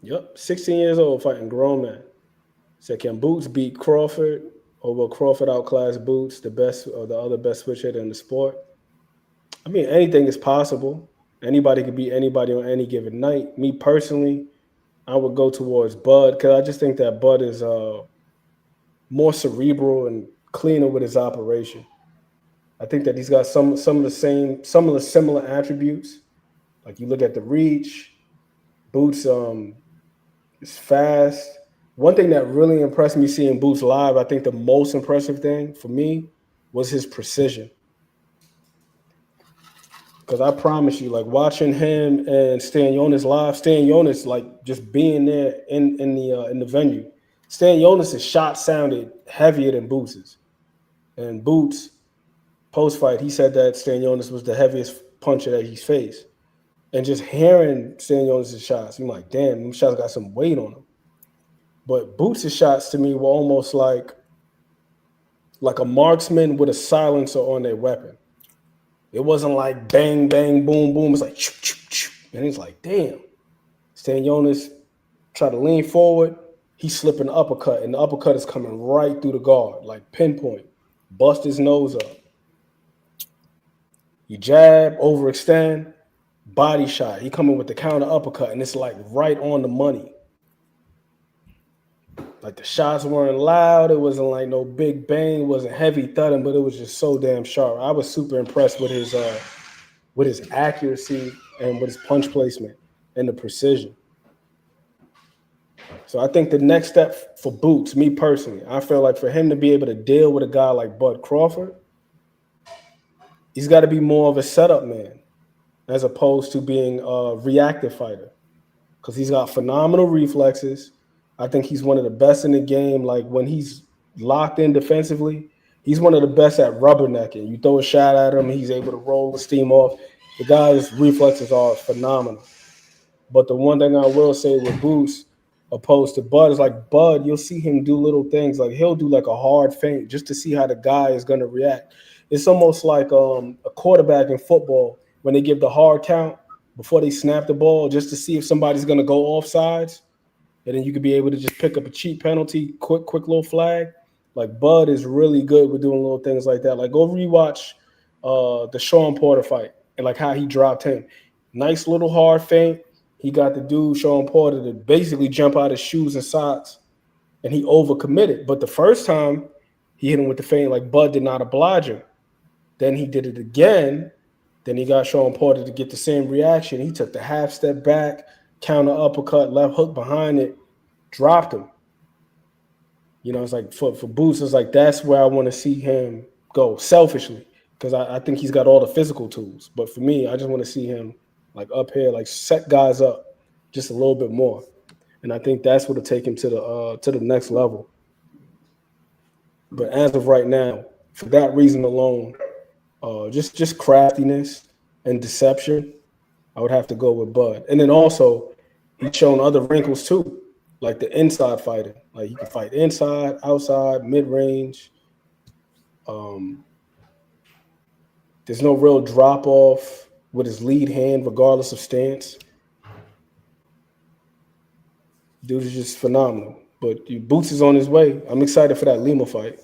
Yep, 16 years old fighting grown men. So can Boots beat Crawford, or will Crawford outclass Boots, the best or the other best switch hitter in the sport? I mean, anything is possible. Anybody could beat anybody on any given night. Me personally, I would go towards Bud because I just think that Bud is more cerebral and cleaner with his operation. I think that he's got some of the similar attributes. Like you look at the reach, Boots is fast. One thing that really impressed me seeing Boots live, I think the most impressive thing for me was his precision. Because I promise you, like watching him and Stanionis live, Stanionis like just being there in the venue. Stanionis' shot sounded heavier than Boots's. And Boots, post-fight, he said that Stanionis was the heaviest puncher that he's faced. And just hearing Stanionis' shots, I'm like, damn, them shots got some weight on them. But Boots' shots to me were almost like a marksman with a silencer on their weapon. It wasn't like bang, bang, boom, boom. It's like choo, choo, choo. And it's like, damn. Stanionis tried to lean forward. He's slipping the uppercut, and the uppercut is coming right through the guard, like pinpoint. Bust his nose up. You jab, overextend, body shot. He coming with the counter uppercut, and it's like right on the money. Like the shots weren't loud. It wasn't like no big bang. It wasn't heavy thudding, but it was just so damn sharp. I was super impressed with his accuracy and with his punch placement and the precision. So I think the next step for Boots, me personally, I feel like for him to be able to deal with a guy like Bud Crawford, he's got to be more of a setup man as opposed to being a reactive fighter, because he's got phenomenal reflexes. I think he's one of the best in the game. Like when he's locked in defensively, he's one of the best at rubbernecking. You throw a shot at him, he's able to roll the steam off. The guy's reflexes are phenomenal. But the one thing I will say with Boots, opposed to Bud, is like Bud, you'll see him do little things. Like he'll do like a hard feint just to see how the guy is going to react. It's almost like a quarterback in football when they give the hard count before they snap the ball just to see if somebody's going to go offsides. And then you could be able to just pick up a cheap penalty, quick little flag. Like Bud is really good with doing little things like that. Like go rewatch the Sean Porter fight and like how he dropped him. Nice little hard feint. He got the dude, Sean Porter, to basically jump out his shoes and socks, and he overcommitted. But the first time he hit him with the feint, like Bud did not oblige him. Then he did it again. Then he got Sean Porter to get the same reaction. He took the half step back, counter uppercut, left hook behind it, dropped him. You know, it's like for Boots, it's like that's where I want to see him go selfishly, because I think he's got all the physical tools. But for me, I just want to see him like up here, like set guys up just a little bit more. And I think that's what will take him to the next level. But as of right now, for that reason alone, just craftiness and deception, I would have to go with Bud. And then also, he's shown other wrinkles too, like the inside fighting. Like he can fight inside, outside, mid-range. There's no real drop-off with his lead hand, regardless of stance. Dude is just phenomenal. But Boots is on his way. I'm excited for that Lima fight.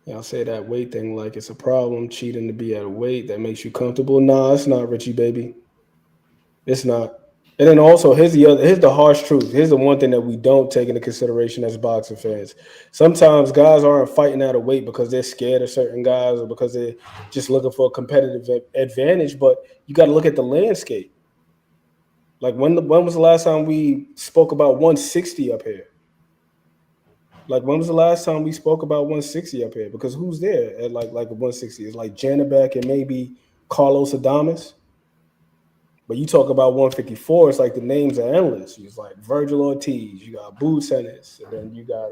Y'all say that weight thing like it's a problem, cheating to be at a weight that makes you comfortable. Nah, it's not, Richie, baby. It's not. And then also, here's the harsh truth. Here's the one thing that we don't take into consideration as boxing fans. Sometimes guys aren't fighting at a weight because they're scared of certain guys or because they're just looking for a competitive advantage. But you got to look at the landscape. Like when was the last time we spoke about 160 up here? Like when was the last time we spoke about 160 up here? Because who's there at like 160? It's like Janabek and maybe Carlos Adames. But you talk about 154, it's like the names are endless. It's like Virgil Ortiz, you got Boots Ennis, and then you got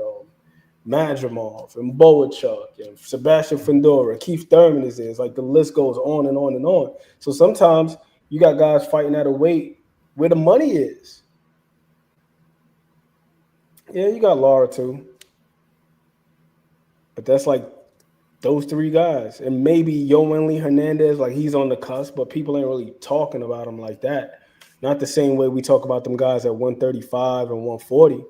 Madrimov and Boachuk and Sebastian Fundora, Keith Thurman is there. It's like the list goes on and on and on. So sometimes you got guys fighting at a weight where the money is. Yeah, you got Lara too. But that's like those three guys. And maybe Yoeli Hernandez, like he's on the cusp, but people ain't really talking about him like that. Not the same way we talk about them guys at 135 and 140.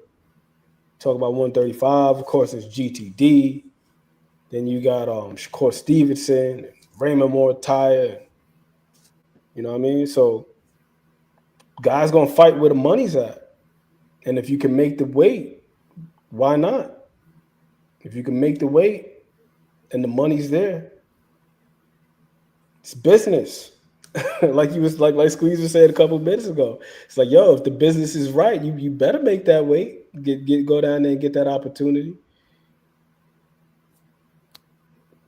Talk about 135, of course, it's GTD. Then you got Shakur Stevenson, Raymond Mortaya. You know what I mean? So guys going to fight where the money's at. And if you can make the weight, why not? If you can make the weight, and the money's there, it's business. like Squeezer said a couple of minutes ago. It's like, yo, if the business is right, you better make that weight. go down there and get that opportunity.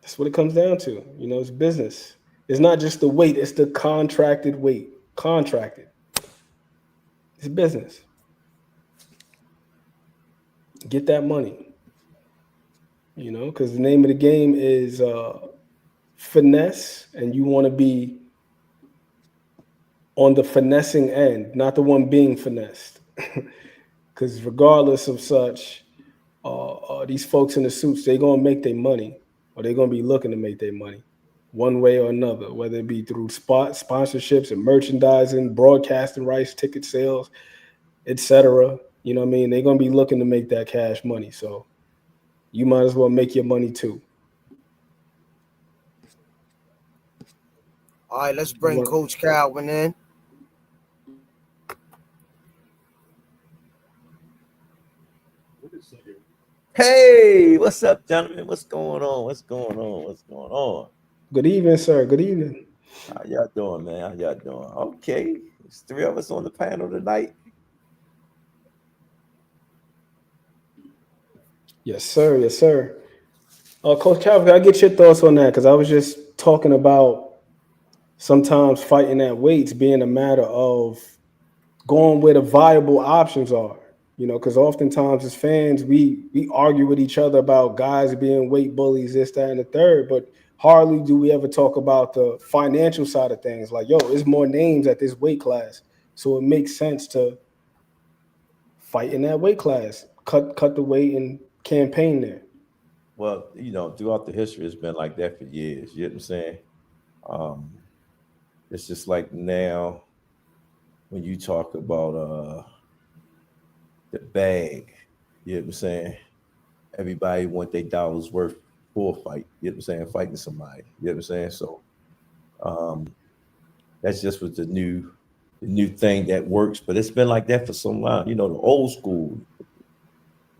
That's what it comes down to. You know, it's business. It's not just the weight, it's the contracted weight. Contracted. It's business. Get that money. You know, because the name of the game is finesse, and you want to be on the finessing end, not the one being finessed. Because regardless of such, these folks in the suits, they're going to make their money, or they're going to be looking to make their money one way or another, whether it be through sponsorships and merchandising, broadcasting rights, ticket sales, etc. You know what I mean? They're going to be looking to make that cash money. So you might as well make your money too. All right, let's bring Coach Calvin in. Hey, what's up, gentlemen? What's going on? What's going on? What's going on? Good evening, sir. Good evening. How y'all doing, man? How y'all doing? Okay, there's 3 of us on the panel tonight. Yes, sir. Yes, sir. Coach Calvin, I get your thoughts on that, because I was just talking about sometimes fighting at weights being a matter of going where the viable options are. You know, because oftentimes as fans, we argue with each other about guys being weight bullies, this, that, and the third, but hardly do we ever talk about the financial side of things. Like, yo, there's more names at this weight class, so it makes sense to fight in that weight class, cut the weight and campaign there. Well, you know, throughout the history, it's been like that for years. You know what I'm saying? It's just like now when you talk about the bag, you know what I'm saying? Everybody want their dollars worth for a fight, you know what I'm saying? Fighting somebody, you know what I'm saying? So that's just what the new thing that works, but it's been like that for so long. You know, the old school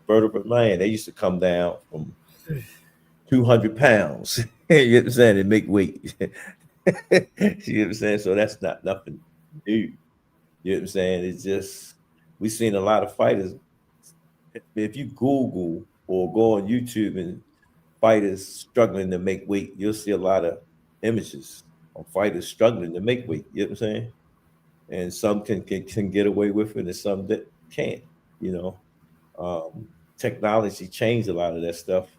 vertebrate man, they used to come down from 200 pounds, you know what I'm saying, and make weight. You know what I'm saying? So that's not nothing new. You know what I'm saying? It's just, we've seen a lot of fighters. If you Google or go on YouTube and fighters struggling to make weight, you'll see a lot of images of fighters struggling to make weight. You know what I'm saying? And some can get away with it, and some that can't. You know, technology changed a lot of that stuff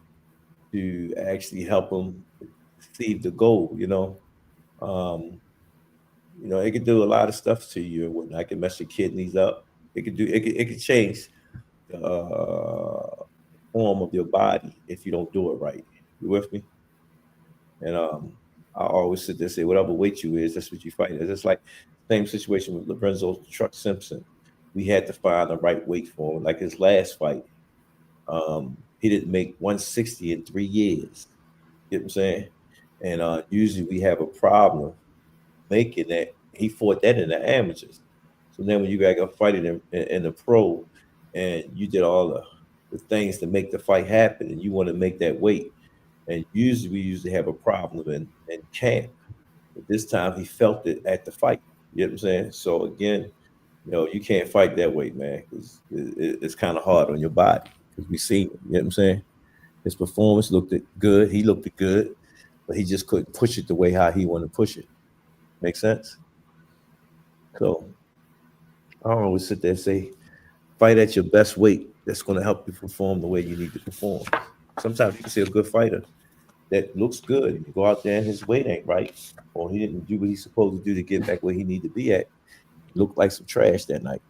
to actually help them achieve the goal. You know, it could do a lot of stuff to you and whatnot. It can mess your kidneys up. It could change the form of your body if you don't do it right. You with me? And I always sit there and say, whatever weight you is, that's what you fight. It's just like same situation with Lorenzo Truck Simpson. We had to find the right weight for him. Like his last fight, he didn't make 160 in 3 years. You know what I'm saying? And usually we have a problem making that. He fought that in the amateurs. So then when you got to fight it in the pro, and you did all the things to make the fight happen, and you want to make that weight, and we usually have a problem in camp. But this time he felt it at the fight. You know what I'm saying? So again, you can't fight that weight, man, because it's kind of hard on your body. Because we seen it. You know what I'm saying? His performance looked good. He looked good, but he just couldn't push it the way how he wanted to push it. Make sense? So I don't always sit there and say, fight at your best weight. That's going to help you perform the way you need to perform. Sometimes you can see a good fighter that looks good. You go out there and his weight ain't right, or he didn't do what he's supposed to do to get back where he needed to be at. Looked like some trash that night.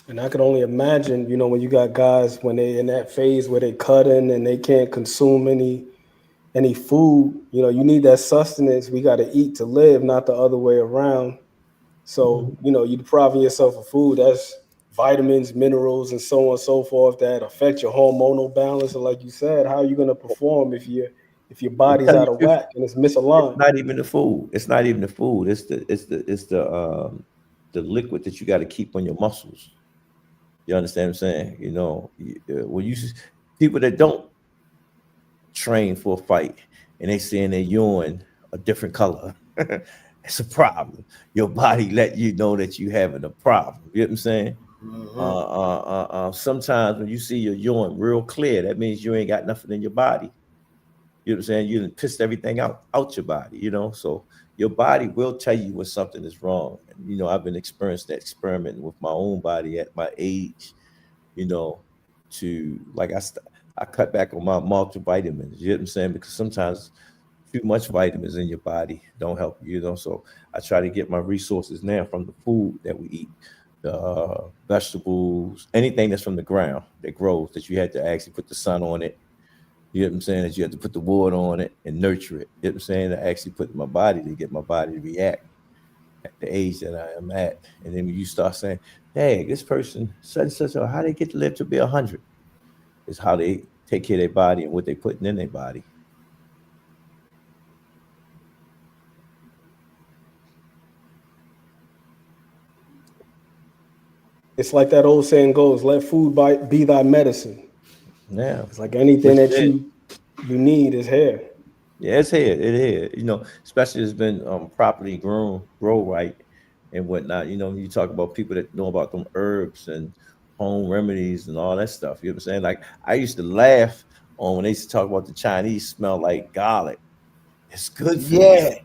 And I can only imagine, when you got guys when they in that phase where they cutting and they can't consume any food, you need that sustenance. We got to eat to live, not the other way around. So, you depriving yourself of food, that's vitamins, minerals, and so on and so forth that affect your hormonal balance. And like you said, how are you going to perform if your body's out of whack and it's misaligned? It's not even the food. It's not even the food. It's the liquid that you got to keep on your muscles. You understand what I'm saying? When you people that don't train for a fight and they seeing their urine a different color, it's a problem. Your body let you know that you having a problem. You know what I'm saying? Sometimes when you see your urine real clear, that means you ain't got nothing in your body. You know what I'm saying? You done pissed everything out your body, you know. So your body will tell you when something is wrong. And, you know, I've been experiencing that experimenting with my own body at my age, you know, to like I cut back on my multivitamins, you know what I'm saying? Because sometimes too much vitamins in your body don't help you, you know. So I try to get my resources now from the food that we eat, the vegetables, anything that's from the ground that grows, that you had to actually put the sun on it. You know what I'm saying? That you have to put the water on it and nurture it. You know what I'm saying? I actually put my body to get my body to react at the age that I am at. And then when you start saying, hey, this person, such and such, how they get to live to be 100 is how they take care of their body and what they putting in their body. It's like that old saying goes, let food be thy medicine. Yeah. It's like anything that you need is here. Yeah, it's here. It is. You know, especially it's been properly grow right and whatnot. You know, you talk about people that know about them herbs and home remedies and all that stuff. You know what I'm saying? Like I used to laugh on when they used to talk about the Chinese smell like garlic. It's good for you.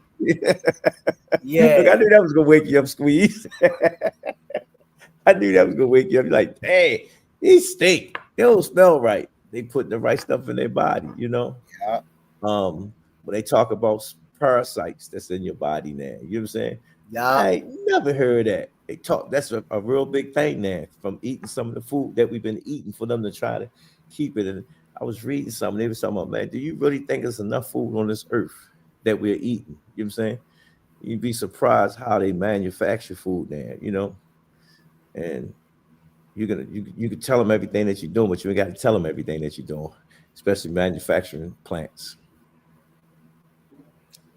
Yeah. Look, I knew that was gonna wake you up, Squeeze. I knew that was gonna wake you up. You're like, hey, these stink. They don't smell right. They put the right stuff in their body, you know. Yeah. When they talk about parasites that's in your body now, you know what I'm saying? Yeah. I ain't never heard that. They talk, that's a real big thing now from eating some of the food that we've been eating for them to try to keep it. And I was reading something, they were talking about, man, do you really think there's enough food on this earth that we're eating? You know what I'm saying? You'd be surprised how they manufacture food now, you know? And you can tell them everything that you're doing, but you ain't got to tell them everything that you're doing, especially manufacturing plants.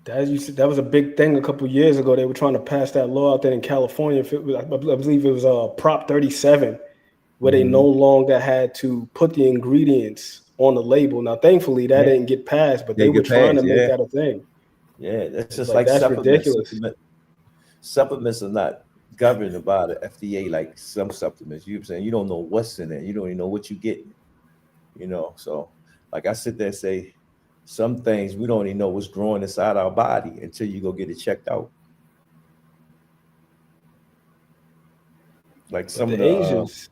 That was a big thing a couple years ago. They were trying to pass that law out there in California. I believe it was Prop 37, where they no longer had to put the ingredients on the label. Now, thankfully, that didn't get passed, but they were trying to make that a thing. Yeah, that's just like that's supplements. ridiculous. Supplements are not governed by the FDA like some supplements. You know what I'm saying? You don't know what's in it. You don't even know what you're getting. You know, so like I sit there and say, some things we don't even know what's growing inside our body until you go get it checked out. Like some of the Asians.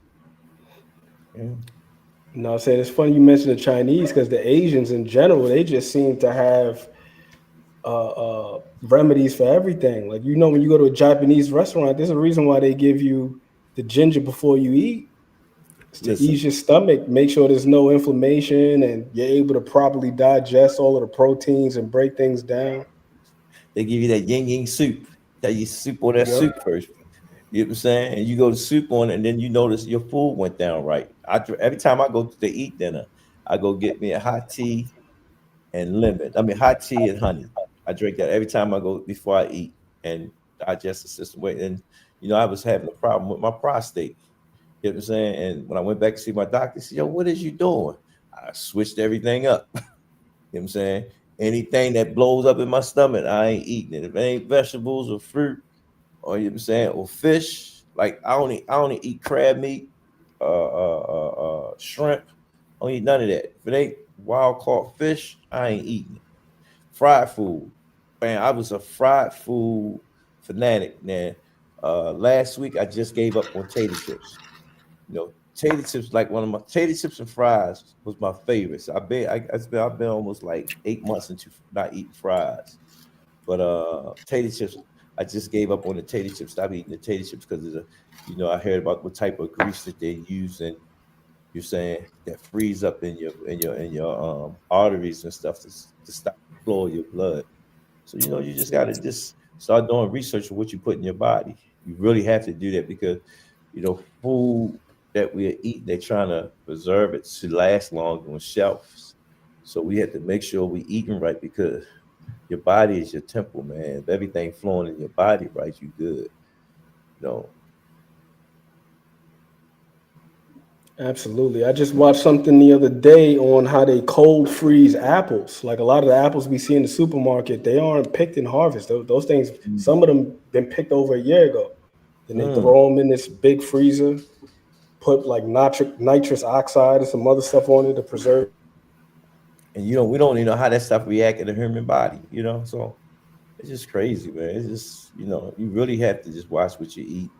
No, I'm saying it's funny you mentioned the Chinese because the Asians in general, they just seem to have remedies for everything. Like, you know, when you go to a Japanese restaurant, there's a reason why they give you the ginger before you eat. It's to ease your stomach, make sure there's no inflammation, and you're able to properly digest all of the proteins and break things down. They give you that yin yang soup. That you soup on that soup first. You know what I'm saying? And you go to soup on it, and then you notice your food went down right. Every time I go to eat dinner, I go get me a hot tea and lemon. I mean, hot tea and honey. I drink that every time I go before I eat, and digestive system. And you know, I was having a problem with my prostate. You know what I'm saying? And when I went back to see my doctor, he said, yo, what is you doing? I switched everything up. You know what I'm saying? Anything that blows up in my stomach, I ain't eating it. If it ain't vegetables or fruit, or you know what I'm saying, or fish, like I only eat crab meat, shrimp. I don't eat none of that. If it ain't wild caught fish, I ain't eating it. Fried food. Man, I was a fried food fanatic, man. Last week I just gave up on tater chips. You know, tater chips, like one of my tater chips and fries was my favorite. So I've been almost like 8 months into not eating fries. But tater chips, I just gave up on the tater chips. Stop eating the tater chips because of the, you know, I heard about what type of grease that they use, and you're saying that freeze up in your arteries and stuff to stop the flow of your blood. So you know, you just gotta just start doing research on what you put in your body. You really have to do that because you know, food that we're eating, they're trying to preserve it to last longer on shelves. So we have to make sure we're eating right because your body is your temple, man. If everything flowing in your body right, you good. You know. Absolutely. I just watched something the other day on how they cold freeze apples. Like a lot of the apples we see in the supermarket, they aren't picked and harvested. Those things, some of them been picked over a year ago. Then they throw them in this big freezer, put like nitrous oxide and some other stuff on it to preserve. And we don't even know how that stuff react in the human body. So it's just crazy, man. It's just you really have to just watch what you eat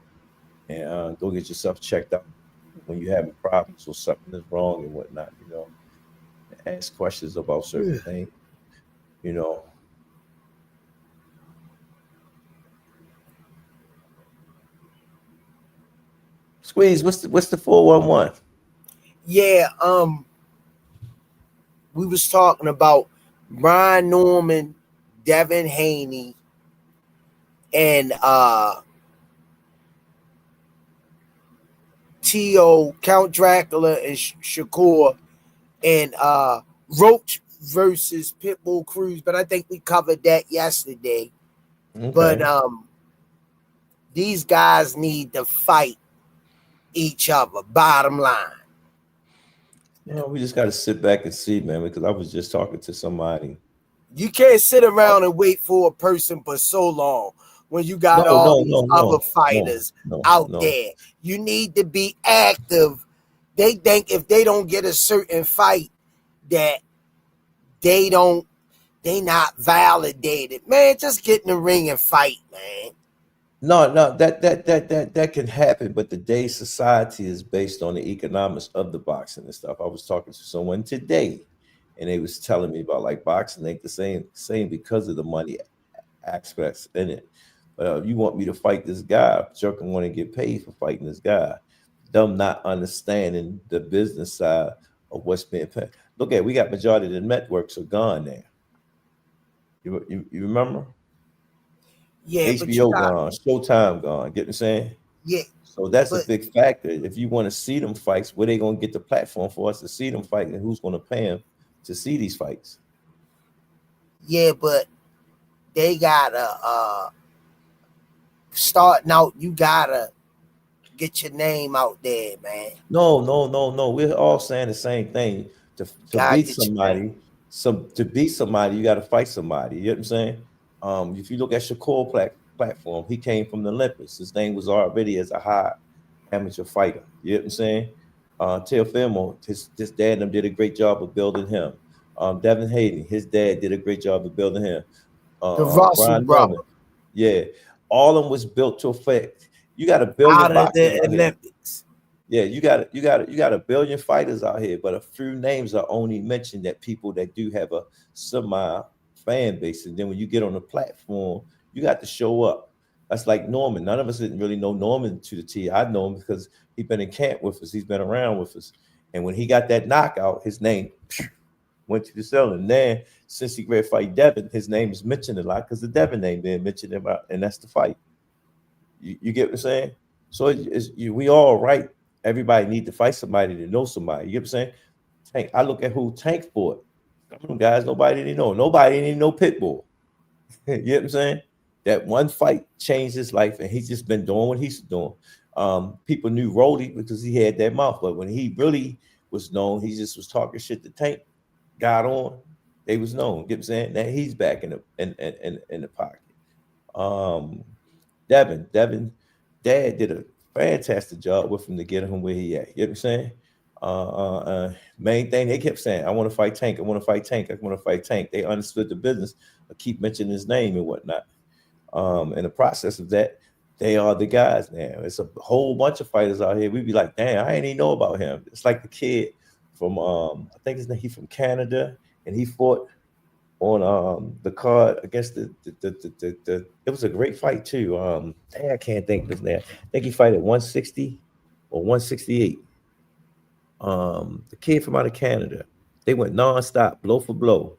and go get yourself checked out when you're having problems or something is wrong and whatnot. Ask questions about certain things. Squeeze, what's the 411? Yeah, we was talking about Brian Norman, Devin Haney, and T.O. Count Dracula and Shakur, and Roach versus Pitbull Cruz. But I think we covered that yesterday. Okay. But these guys need to fight each other. Bottom line. We just got to sit back and see, man, because I was just talking to somebody. You can't sit around and wait for a person for so long when you got other fighters out there. You need to be active. They think if they don't get a certain fight that they not validated. Man, just get in the ring and fight, man. No, that can happen, but today's society is based on the economics of the boxing and stuff. I was talking to someone today, and they was telling me about like boxing ain't the same because of the money aspects in it. But you want me to fight this guy, Joker want to get paid for fighting this guy. Them not understanding the business side of what's being paid. Look we got majority of the networks are gone now. You remember? Yeah, HBO gone, Showtime gone. Get what I'm saying? Yeah. So that's a big factor. If you want to see them fights, where they gonna get the platform for us to see them fight, and who's gonna pay them to see these fights? Yeah, but they gotta starting out. You gotta get your name out there, man. No. We're all saying the same thing. To beat somebody, to beat somebody, you got to fight somebody. You know what I'm saying? If you look at Shakur platform, he came from the Olympics. His name was already as a high amateur fighter. You know what I'm saying? Teofimo, his dad and them did a great job of building him. Devin Haney, his dad did a great job of building him. The Russell brother. Yeah. All of them was built to affect. You got a billion out of the Olympics. Yeah, you got a billion fighters out here, but a few names are only mentioned that people that do have a semi fan base. And then when you get on the platform, you got to show up. That's like Norman. None of us didn't really know Norman to the T. I know him because he's been in camp with us. He's been around with us. And when he got that knockout, his name went to the cell. And then since he great fight Devin, his name is mentioned a lot because the Devin name being mentioned about, and that's the fight. You get what I'm saying? So we all right. Everybody need to fight somebody to know somebody. You get what I'm saying? Tank. I look at who Tank fought. Some of them guys, nobody didn't know. Nobody didn't know Pitbull. You know what I'm saying? That one fight changed his life, and he's just been doing what he's doing. People knew Roddy because he had that mouth, but when he really was known, he just was talking shit to Tank. Got on, they was known. You get what I'm saying? Now he's back in the pocket. Devin, Dad did a fantastic job with him to get him where he at. You know what I'm saying? Main thing they kept saying, I want to fight Tank. I want to fight Tank. I want to fight Tank. They understood the business. I keep mentioning his name and whatnot. In the process of that, they are the guys now. It's a whole bunch of fighters out here. We'd be like, damn, I ain't even know about him. It's like the kid from I think he's from Canada, and he fought on the card against the it was a great fight too. I can't think of his name. I think he fought at 160 or 168. The kid from out of Canada. They went nonstop, blow for blow.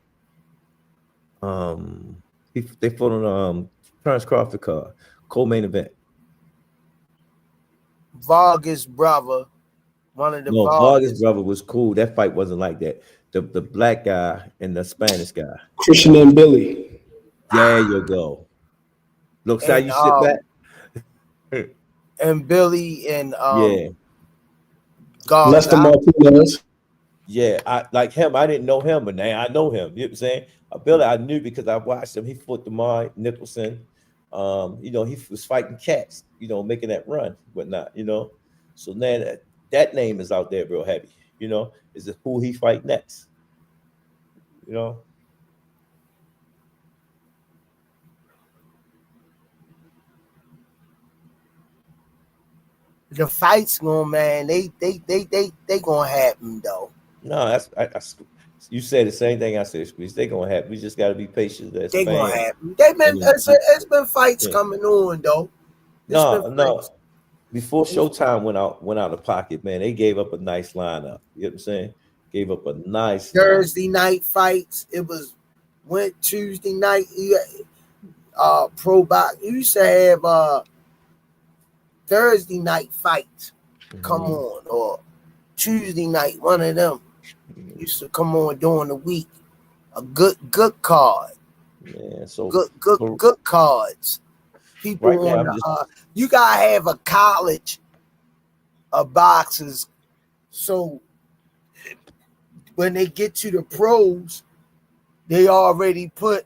They fought on Terrence Crawford card, co-main event. Vargas brother, one of the Vargas brother was cool. That fight wasn't like that. The black guy and the Spanish guy. Christian and Billy. There you go. Looks how you sit back. And Billy and Lester Martinez. Yeah, I like him. I didn't know him, but now I know him. You know what I'm saying? Billy, I knew because I watched him. He fought Demar Nicholson. You know, he was fighting cats, you know, making that run, whatnot, you know. So now that name is out there real heavy, you know, is it who he fight next, you know. The fights going, man, they gonna happen though. No, that's you said the same thing I said, Squeeze. They gonna happen. We just gotta be patient. They gonna happen. It's been fights coming on though. No. Before Showtime went out of pocket, man, they gave up a nice lineup. You know what I'm saying? Gave up a nice Thursday night fights. It went Tuesday night. Pro box. You used to have Thursday night fights come on, or Tuesday night. One of them used to come on during the week. A good card. Yeah, so good cards. People right want now, you gotta have a college of boxers, so when they get to the pros, they already put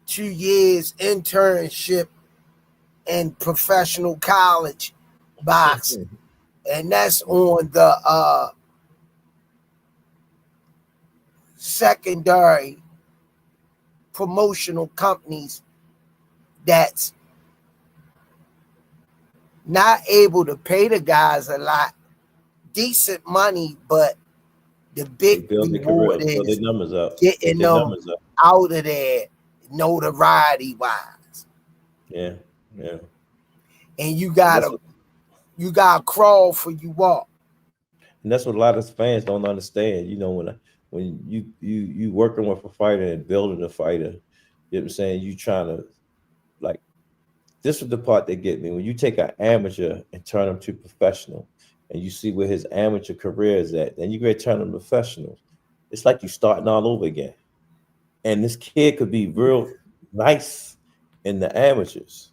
2 years internship in professional college boxing, and that's on the secondary promotional companies that's not able to pay the guys a lot, decent money, but the big reward is their numbers up. Getting them out of there notoriety wise. Yeah. And you gotta crawl for you walk. And that's what a lot of fans don't understand. You know, when you working with a fighter and building a fighter, you know what I'm saying? You trying to, like, this is the part that get me. When you take an amateur and turn him to professional, and you see where his amateur career is at, then you get to turn him professional. It's like you starting all over again. And this kid could be real nice in the amateurs.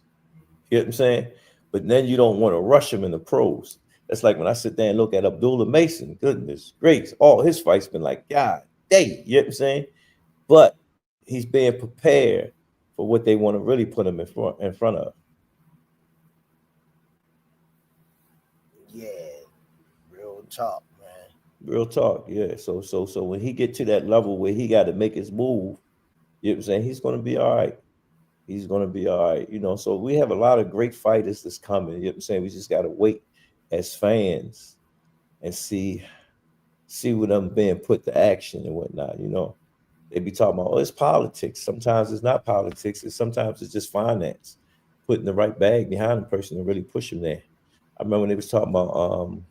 You know what I'm saying? But then you don't want to rush him in the pros. That's like when I sit there and look at Abdullah Mason. Goodness gracious, all his fights been like, God dang, you know what I'm saying? But he's being prepared for what they want to really put him in front of. Yeah, real talk, man. Real talk, yeah. So when he get to that level where he got to make his move, you know what I'm saying? He's going to be all right. He's going to be all right, you know. So we have a lot of great fighters that's coming. You know what I'm saying? We just got to wait as fans and see what them being put to action and whatnot, you know. They be talking about, oh, it's politics. Sometimes it's not politics. Sometimes it's just finance, putting the right bag behind the person and really push him there. I remember when they was talking about,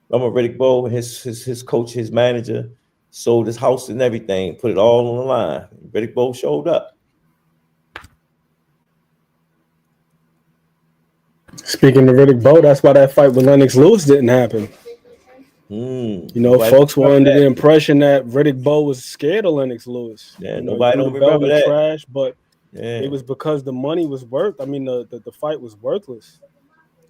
remember Riddick Bowe, his coach, his manager, sold his house and everything, put it all on the line. Riddick Bowe showed up. Speaking of Riddick Bowe, that's why that fight with Lennox Lewis didn't happen. You know, folks were under the impression that Riddick Bowe was scared of Lennox Lewis. Yeah, you know, nobody don't remember that. Trash, but it was because the money was the fight was worthless.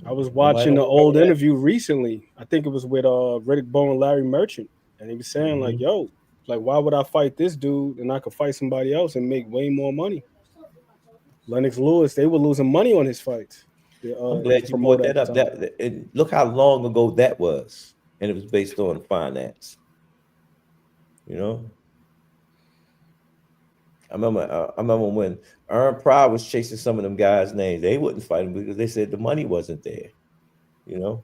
I was watching the old interview recently. I think it was with Riddick Bowe and Larry Merchant, and he was saying like, "Yo, like, why would I fight this dude and I could fight somebody else and make way more money?" Lennox Lewis, they were losing money on his fights. I'm glad you brought that up. Look how long ago that was, and it was based on finance. You know, I remember when Aaron Pryor was chasing some of them guys' names. They wouldn't fight him because they said the money wasn't there. You know.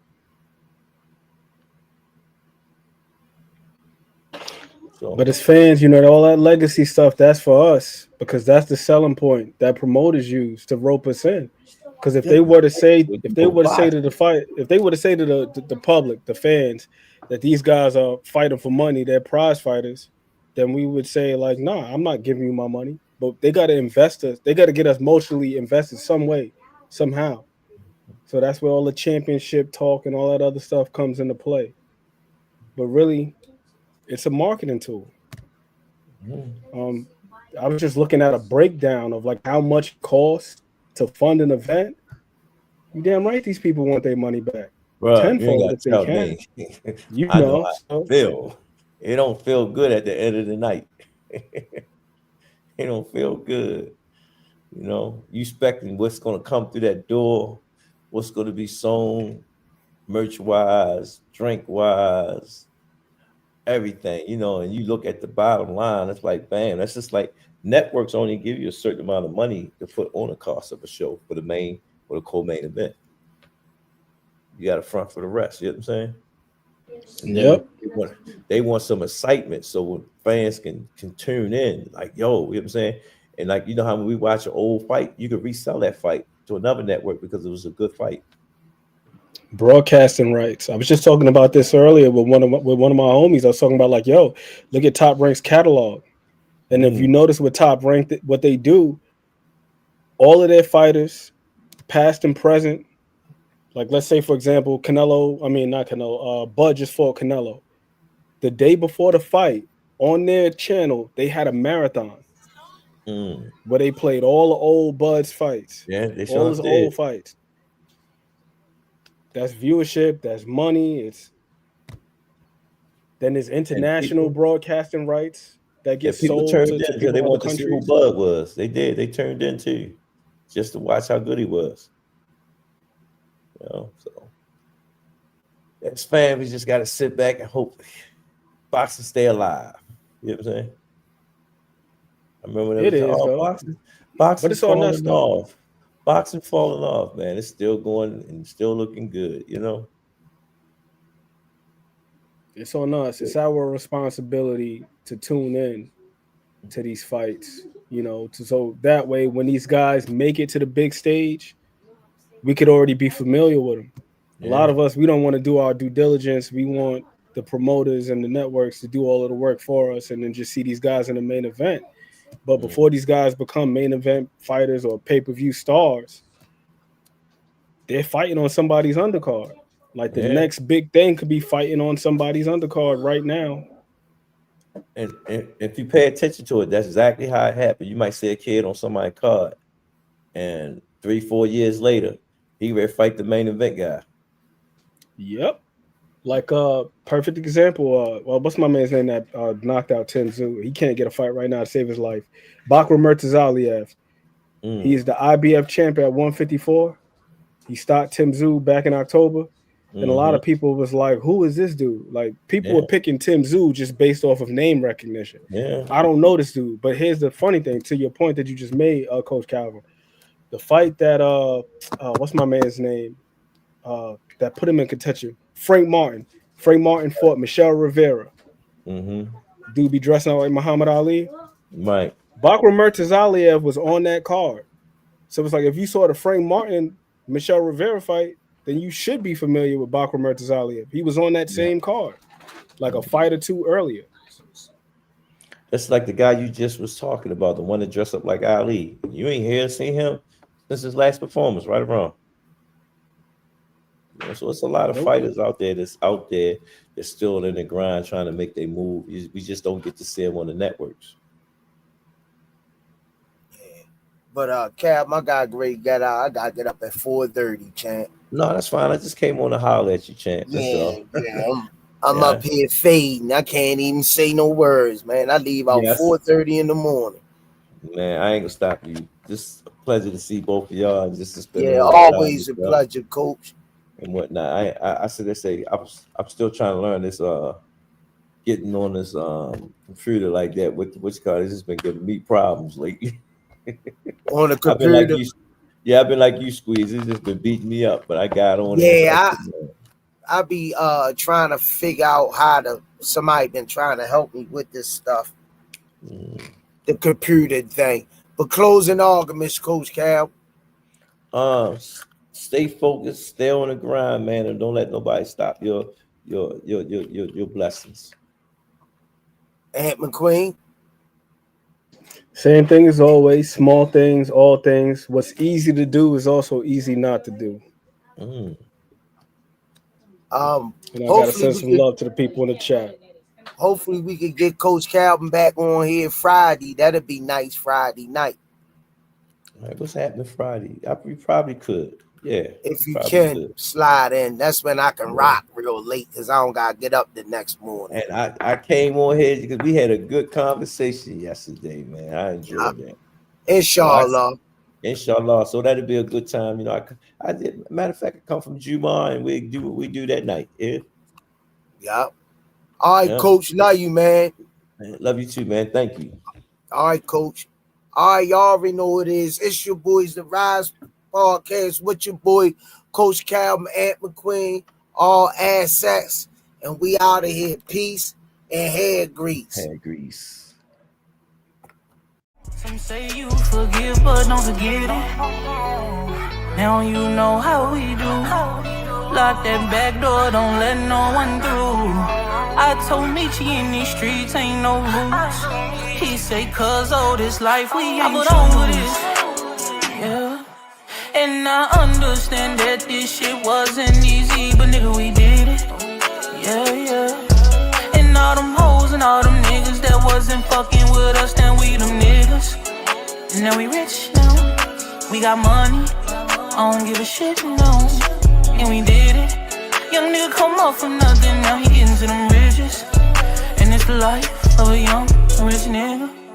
So, but as fans, you know, all that legacy stuff, that's for us because that's the selling point that promoters use to rope us in. Because if they were to say to the public, the fans, that these guys are fighting for money, they're prize fighters, then we would say like, nah, I'm not giving you my money. But they got to invest us. They got to get us emotionally invested some way, somehow. So that's where all the championship talk and all that other stuff comes into play. But really, it's a marketing tool. I was just looking at a breakdown of like how much it costs to fund an event. You damn right these people want their money back. Bro, you ain't tenfold got if to they tell can. me. You I know know, how so it feel. It don't feel good at the end of the night. It don't feel good. You know, you expecting what's going to come through that door, what's going to be sold, merch wise, drink wise, everything. You know, and you look at the bottom line, it's like, bam, that's just like networks only give you a certain amount of money to put on the cost of a show for the co-main event. You got to front for the rest. You know what I'm saying? And then yep. they want some excitement so when fans can tune in, like, yo, you know what I'm saying? And like, you know how when we watch an old fight, you could resell that fight to another network because it was a good fight. Broadcasting rights. I was just talking about this earlier with one of my homies. I was talking about like, yo, look at Top Rank's catalog. And if you notice with Top Rank, what they do, all of their fighters, past and present, like let's say, for example, Bud just fought Canelo. The day before the fight, on their channel, they had a marathon where they played all the old Bud's fights. Yeah, they all sure his did. old fights. That's viewership, that's money. Then there's international broadcasting rights that get people sold turned to in people they in other wanted to see who countries. Bud was. They did. They turned in too, just to watch how good he was. You know, so as fans, we just got to sit back and hope boxing stay alive. You know what I'm saying? I remember when It is though. boxing But it's on us falling though. off. Boxing falling off, man. It's still going and still looking good, you know. It's on us. It's our responsibility to tune in to these fights, you know, so that way when these guys make it to the big stage, we could already be familiar with them. A lot of us, we don't want to do our due diligence. We want the promoters and the networks to do all of the work for us and then just see these guys in the main event. But before these guys become main event fighters or pay-per-view stars, they're fighting on somebody's undercard. Like the next big thing could be fighting on somebody's undercard right now. And if you pay attention to it, that's exactly how it happened. You might see a kid on somebody's card, and 3-4 years later, he ready to fight the main event guy. Yep. Like perfect example. What's my man's name that knocked out Tim Tszyu? He can't get a fight right now to save his life. Bakr Murtazaliev. He is the IBF champion at 154. He stopped Tim Tszyu back in October. And a lot of people was like, who is this dude? Like, people were picking Tim Tszyu just based off of name recognition. I don't know this dude. But here's the funny thing, to your point that you just made, Coach Calvin. The fight that, what's my man's name? That put him in contention. Frank Martin. Frank Martin fought Michelle Rivera. Dude be dressing out like Muhammad Ali. Right. Bakr Murtazaliev was on that card. So it's like, if you saw the Frank Martin, Michelle Rivera fight, then you should be familiar with Bakr Murtazaliev. He was on that same card, like a fight or two earlier. That's like the guy you just was talking about, the one that dressed up like Ali. You ain't here seen him since his last performance, right or wrong? You know, so it's a lot of fighters out there that's still in the grind trying to make their move. We just don't get to see them on the networks. But Cab, my guy Great got out. I gotta get up at 4:30, champ. No, that's fine. I just came on to holler at you, champ. I'm up here fading. I can't even say no words, man. I leave out 4:30 in the morning. Man, I ain't gonna stop you. Just a pleasure to see both of y'all. And just to spend always a pleasure, Coach. And whatnot. I say I'm still trying to learn this. Getting on this computer like that with which card has just been giving me problems lately. On the computer. I've been like you, Squeeze. It's just been beating me up, but I got on. I be trying to figure out how to. Somebody been trying to help me with this stuff, the computer thing. But closing arguments, Coach Cal. Stay focused, stay on the grind, man, and don't let nobody stop your blessings. Ant McQueen. Same thing as always. Small things, all things. What's easy to do is also easy not to do. And I gotta send some love to the people in the chat. Hopefully we could get Coach Calvin back on here Friday. That'd be nice Friday night. All right, what's happening Friday? We probably could. Yeah. If you probably can good. slide in, that's when I can rock real late because I don't gotta get up the next morning. And I came on here because we had a good conversation yesterday, man. I enjoyed that. Inshallah. Inshallah. So that'll be a good time. You know, I did. Matter of fact, I come from Juma and we do what we do that night. Yeah. Yep. All right, Yeah. Coach. Love you, man. Love you too, man. Thank you. All right, Coach. All right, y'all already know what it is. It's your boys, the Rize Podcast, with your boy, Coach Calvin, Aunt McQueen, all assets, and we out of here. Peace and hair grease. Hair grease. Some say you forgive, but don't forget it. Now you know how we do. Lock that back door, don't let no one through. I told Michi in these streets ain't no rules. He say, cause all this life we ain't over this. Yeah. And I understand that this shit wasn't easy, but nigga, we did it. Yeah, yeah. And all them hoes and all them niggas that wasn't fucking with us, then we them niggas. And now we rich now. We got money. I don't give a shit, no. And we did it. Young nigga come up from nothing, now he getting to them riches. And it's the life of a young rich nigga.